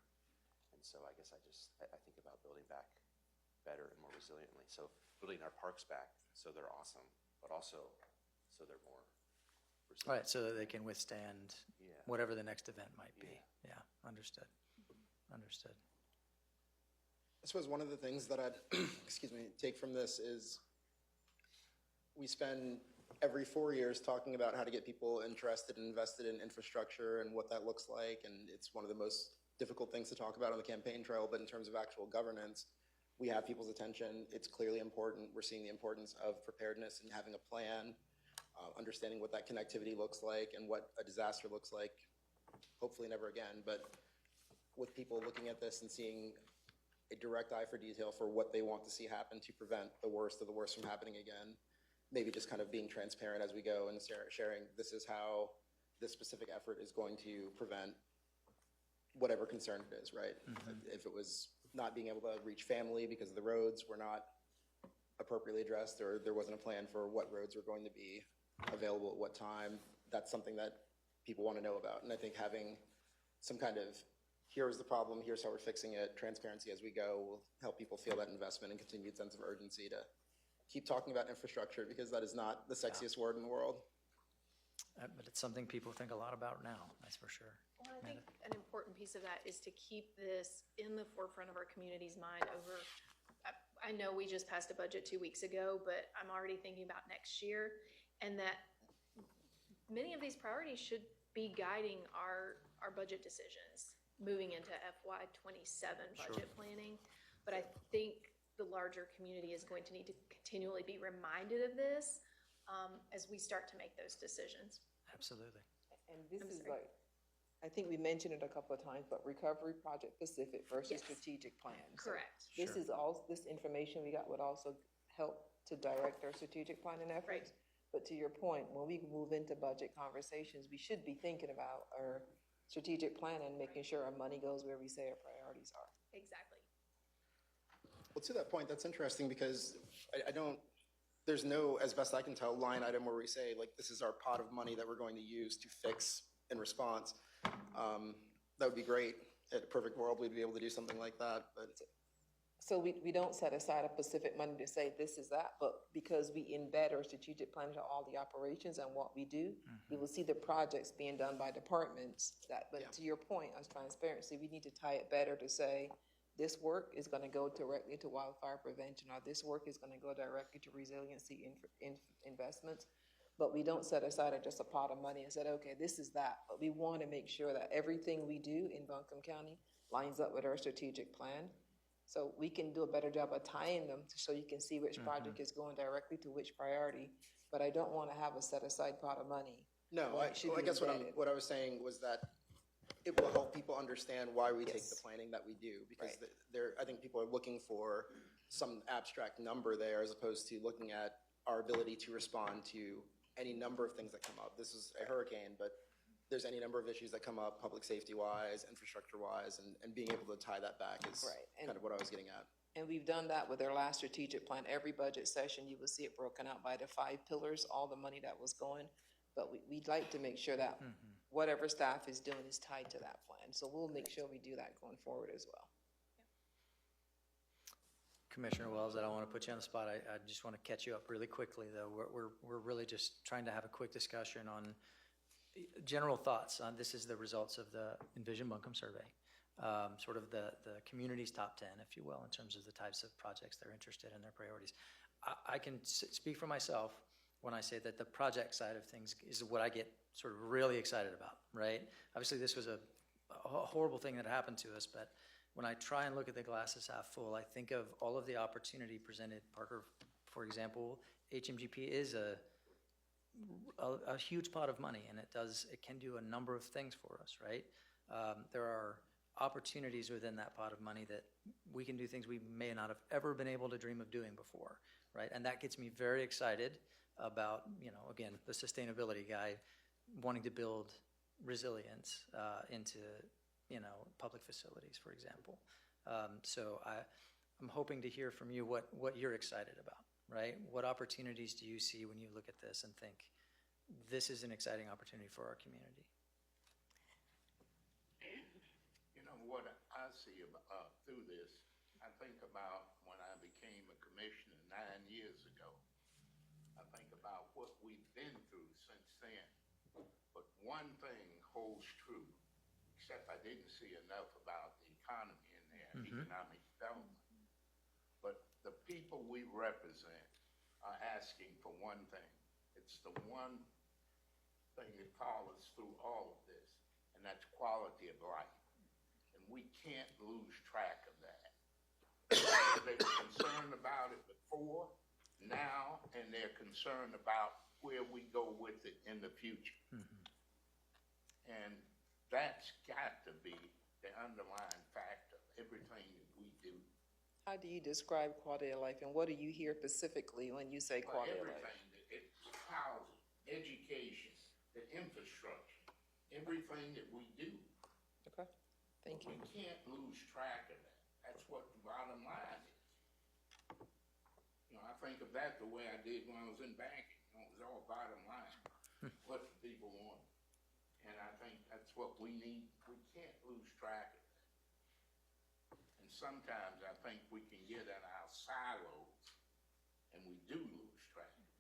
And so I guess I think about building back better and more resiliently. So building our parks back so they're awesome, but also so they're more resilient. All right, so that they can withstand Yeah. whatever the next event might be. Yeah. Yeah, understood. Understood. I suppose one of the things that I'd, take from this is we spend every 4 years talking about how to get people interested and invested in infrastructure and what that looks like, and it's one of the most difficult things to talk about on the campaign trail, but in terms of actual governance, we have people's attention. It's clearly important. We're seeing the importance of preparedness and having a plan, understanding what that connectivity looks like and what a disaster looks like, hopefully never again, but with people looking at this and seeing a direct eye for detail for what they want to see happen to prevent the worst of the worst from happening again. Maybe just kind of being transparent as we go and sharing this is how this specific effort is going to prevent whatever concern it is, right? If it was not being able to reach family because the roads were not appropriately addressed, or there wasn't a plan for what roads were going to be available at what time, that's something that people want to know about. And I think having some kind of, here's the problem, here's how we're fixing it, transparency as we go will help people feel that investment and continued sense of urgency to keep talking about infrastructure, because that is not the sexiest word in the world. But it's something people think a lot about now, that's for sure. Well, I think an important piece of that is to keep this in the forefront of our community's mind over, I know we just passed a budget 2 weeks ago, but I'm already thinking about next year, and that many of these priorities should be guiding our budget decisions moving into FY '27 budget planning. But I think the larger community is going to need to continually be reminded of this as we start to make those decisions. Absolutely. And this I'm is sorry. like, I think we mentioned it a couple of times, but recovery project specific versus Yes. strategic plan. So Correct. This is all, this information we got would also help to direct our strategic planning efforts. But to your point, when we move into budget conversations, we should be thinking about our strategic plan and making sure our money goes where we say our priorities are. Exactly. Well, to that point, that's interesting because I don't, there's no, as best I can tell, line item where we say, like, this is our pot of money that we're going to use to fix in response. That would be great. In a perfect world, we'd be able to do something like that, but So we don't set aside a specific money to say this is that, but because we embed our strategic plan into all the operations and what we do, we will see the projects being done by departments that, but to your point, as transparency, we need to tie it better to say, this work is gonna go directly to wildfire prevention, or this work is gonna go directly to resiliency investments. But we don't set aside just a pot of money and said, okay, this is that. But we wanna make sure that everything we do in Buncombe County lines up with our strategic plan. So we can do a better job of tying them so you can see which project is going directly to which priority. But I don't wanna have a set aside pot of money. no, Well, it should I be guess embedded. what I was saying was that it will help people understand why we take the planning that we do, because Right. there, I think people are looking for some abstract number there as opposed to looking at our ability to respond to any number of things that come up. This is a hurricane, but there's any number of issues that come up, public safety wise, infrastructure wise, and being able to tie that back is Right. And- kind of what I was getting at. And we've done that with our last strategic plan. Every budget session, you will see it broken out by the 5 pillars, all the money that was going. But we'd like to make sure that whatever staff is doing is tied to that plan. So we'll make sure we do that going forward as well. Commissioner Wells, I don't want to put you on the spot. I just want to catch you up really quickly, though. We're really just trying to have a quick discussion on general thoughts on, this is the results of the Envision Buncombe survey. Sort of the community's top 10, if you will, in terms of the types of projects they're interested in, their priorities. I can speak for myself when I say that the project side of things is what I get sort of really excited about, right? Obviously, this was a horrible thing that happened to us, but when I try and look at the glasses half full, I think of all of the opportunity presented. Parker, for example, HMGP is a huge pot of money, and it can do a number of things for us, right? There are opportunities within that pot of money that we can do things we may not have ever been able to dream of doing before, right? And that gets me very excited about, again, the sustainability guy wanting to build resilience into, public facilities, for example. So I'm hoping to hear from you what you're excited about, right? What opportunities do you see when you look at this and think, this is an exciting opportunity for our community? What I see through this, I think about when I became a commissioner 9 years ago. I think about what we've been through since then. But one thing holds true, except I didn't see enough about the economy in there, economic development. But the people we represent are asking for one thing. It's the one thing that follows through all of this, and that's quality of life. We can't lose track of that. They were concerned about it before, now, and they're concerned about where we go with it in the future. And that's got to be the underlying factor of everything that we do. How do you describe quality of life, and what do you hear specifically when you say quality of life? Everything, it's housing, education, the infrastructure, everything that we do. Okay. Thank you. We can't lose track of that. That's what the bottom line is. I think of that the way I did when I was in banking. It was all bottom line, what the people want. And I think that's what we need. We can't lose track of that. And sometimes I think we can get in our silos, and we do lose track of that.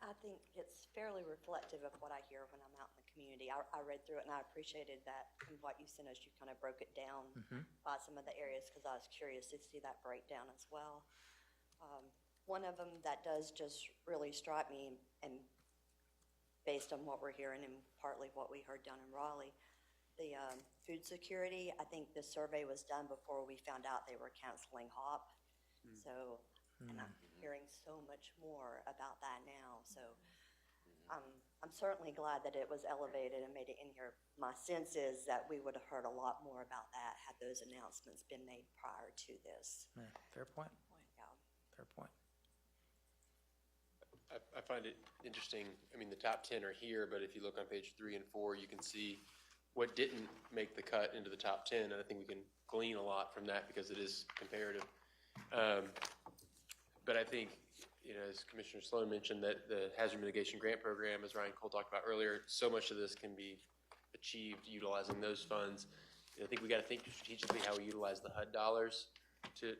I think it's fairly reflective of what I hear when I'm out in the community. I read through it and I appreciated that and what you sent us. You kind of broke it down by some of the areas because I was curious to see that breakdown as well. One of them that does just really strike me, and based on what we're hearing and partly what we heard down in Raleigh, food security, I think the survey was done before we found out they were canceling HOP. So, and I'm hearing so much more about that now. So I'm certainly glad that it was elevated and made it in here. My sense is that we would have heard a lot more about that had those announcements been made prior to this. Yeah, fair point. Yeah. Fair point. I find it interesting. I mean, the top 10 are here, but if you look on page 3 and 4, you can see what didn't make the cut into the top 10. And I think we can glean a lot from that because it is comparative. But I think, as Commissioner Sloan mentioned, that the Hazard Mitigation Grant Program, as Ryan Cole talked about earlier, so much of this can be achieved utilizing those funds. I think we got to think strategically how we utilize the HUD dollars to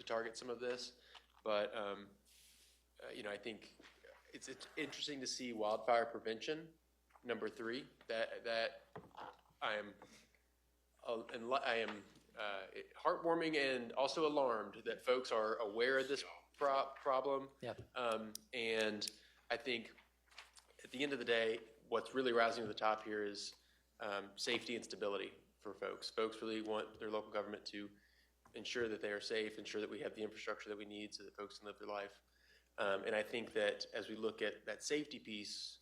target some of this. But I think it's interesting to see wildfire prevention, number 3. That I am heartwarming and also alarmed that folks are aware of this problem. Yep. And I think at the end of the day, what's really rising to the top here is safety and stability for folks. Folks really want their local government to ensure that they are safe, ensure that we have the infrastructure that we need so that folks can live their life. And I think that as we look at that safety piece,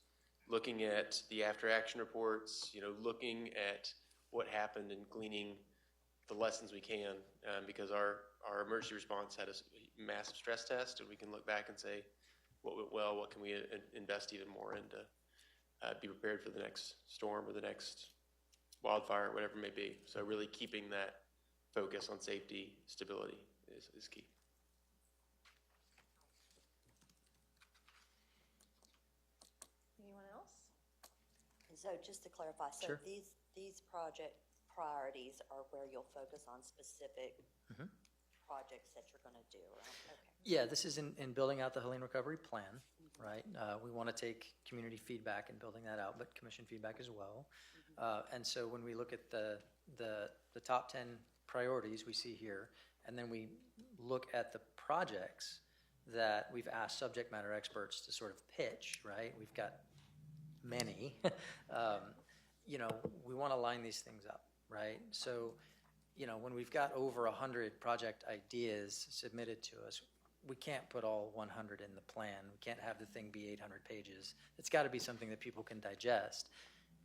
looking at the after-action reports, looking at what happened and gleaning the lessons we can, because our emergency response had a massive stress test, and we can look back and say, what went well, what can we invest even more in to be prepared for the next storm or the next wildfire, whatever it may be. So really keeping that focus on safety, stability is key. Anyone else? And so just to clarify, so Sure. these project priorities are where you'll focus on specific projects that you're going to do, right? Okay. Yeah, this is in building out the Helene Recovery Plan, right? We want to take community feedback and building that out, but commission feedback as well. And so when we look at the top 10 priorities we see here, and then we look at the projects that we've asked subject matter experts to sort of pitch, right? We've got many. We want to line these things up, right? So, when we've got over 100 project ideas submitted to us, we can't put all 100 in the plan. We can't have the thing be 800 pages. It's got to be something that people can digest.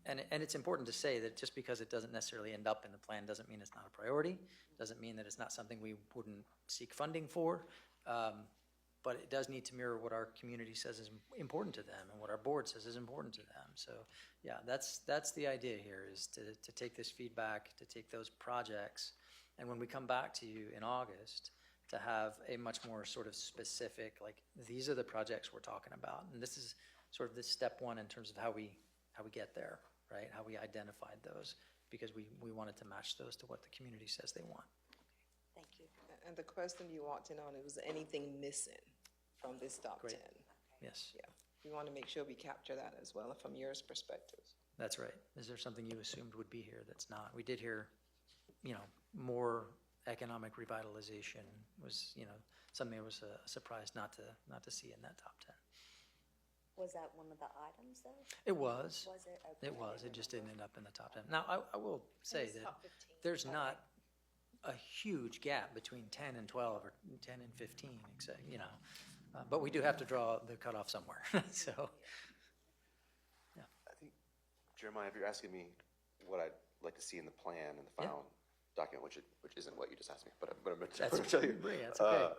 And it's important to say that just because it doesn't necessarily end up in the plan doesn't mean it's not a priority, doesn't mean that it's not something we wouldn't seek funding for. But it does need to mirror what our community says is important to them and what our board says is important to them. So, yeah, that's the idea here, is to take this feedback, to take those projects, and when we come back to you in August, to have a much more sort of specific, like, these are the projects we're talking about. And this is sort of this step one in terms of how we get there, right? How we identified those, because we wanted to match those to what the community says they want. Thank you. And the question you want to know, was anything missing from this top Great. 10? Yes, Yeah, we want to make sure we capture that as well from your perspective. that's right. Is there something you assumed would be here that's not? We did hear, more economic revitalization was, something that was a surprise not to see in that top 10. Was that one of the items, though? It was. Was it? Okay. It was. It just didn't end up in the top 10. Now, I will say that top 15. there's not a huge gap between 10 and 12 or 10 and 15, except, but we do have to draw the cutoff somewhere. So, yeah. I think, Jeremiah, if you're asking me what I'd like to see in the plan and the final document, which isn't what you just asked me, but I'm going to tell you. That's okay.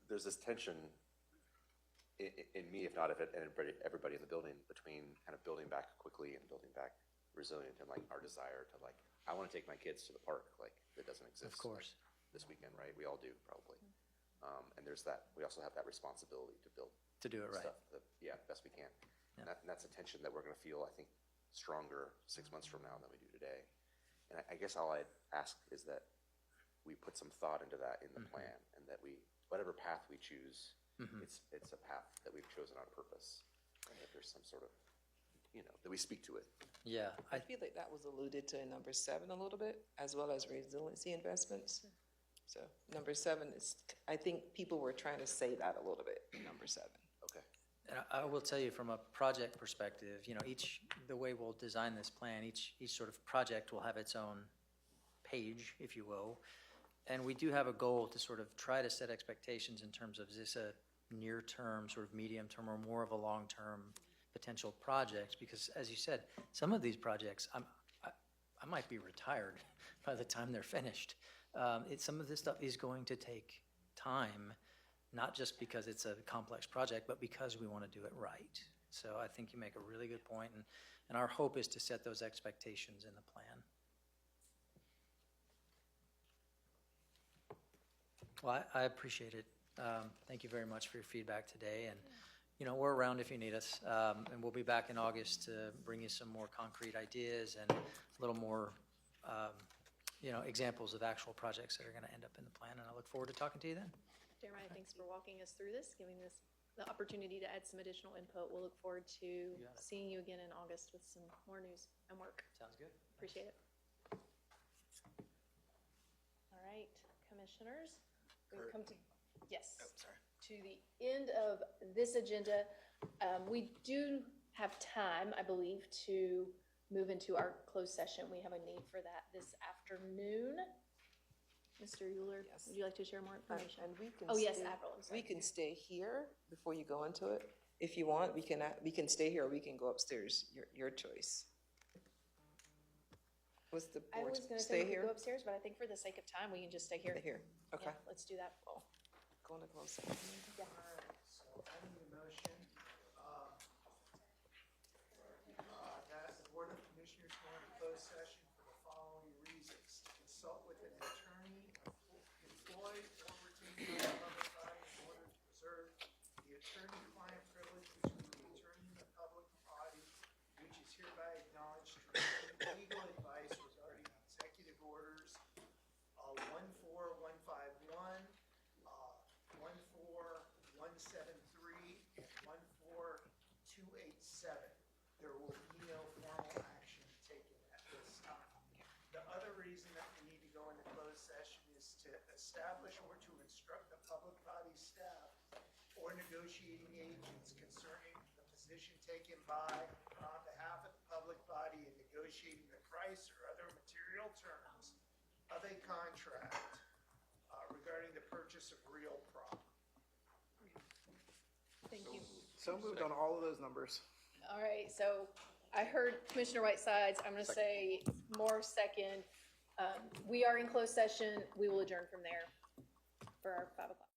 There's this tension in me, if not of it, and everybody in the building, between kind of building back quickly and building back resilient, and our desire to I want to take my kids to the park, that doesn't exist. Of course. This weekend, right? We all do, probably. And there's that. We also have that responsibility to build To do it right. stuff best we can. Yeah. And that's a tension that we're going to feel, I think, stronger 6 months from now than we do today. And I guess all I'd ask is that we put some thought into that in the plan, and that whatever path we choose, it's a path that we've chosen on purpose, and that there's some sort of, that we speak to it. Yeah. I feel like that was alluded to in number 7 a little bit, as well as resiliency investments. So number 7 is, I think people were trying to say that a little bit in number 7. Okay. And I will tell you from a project perspective, you know, the way we'll design this plan, each sort of project will have its own page, if you will. And we do have a goal to sort of try to set expectations in terms of, is this a near-term, sort of medium-term, or more of a long-term potential project? Because as you said, some of these projects, I might be retired by the time they're finished. Some of this stuff is going to take time, not just because it's a complex project, but because we want to do it right. So I think you make a really good point, and our hope is to set those expectations in the plan. Well, I appreciate it. Thank you very much for your feedback today, and you know, we're around if you need us, and we'll be back in August to bring you some more concrete ideas and a little more you know, examples of actual projects that are going to end up in the plan, and I look forward to talking to you then. Jeremiah, thanks for walking us through this, giving us the opportunity to add some additional input. We'll look forward to seeing you again in August with some more news and work. Sounds good. Appreciate it. All right, commissioners, we've come to, yes, to the end of this agenda. We do have time, I believe, to move into our closed session. We have a need for that this afternoon. Mr. Euler, Yes. would you like to share more information? And we can Oh, yes, stay- Avril, I'm sorry. We can stay here before you go into it. If you want, we can stay here, or we can go upstairs, your choice. What's the I board, was gonna say stay we could here? go upstairs, but I think for the sake of time, we can just stay here. Stay here, okay. Yeah, let's do that. Oh. Go into closed session. Yeah. So I need a motion, to ask the Board of Commissioners go into closed session for the following reasons. To consult with an attorney employed or retained by a public body in order to preserve the attorney-client privilege between the attorney and the public body, which is hereby acknowledged to receive legal advice regarding executive orders, 14151, 14173, and 14287. There will be no formal action taken at this time. The other reason that we need to go into closed session is to establish or to instruct the public body staff or negotiating agents concerning the position taken by or on behalf of the public body in negotiating the price or other material terms of a contract regarding the purchase of real property. Thank you. So moved on all of those numbers. All right, so I heard Commissioner Whitesides. I'm going to say more second. We are in closed session. We will adjourn from there for our 5 o'clock.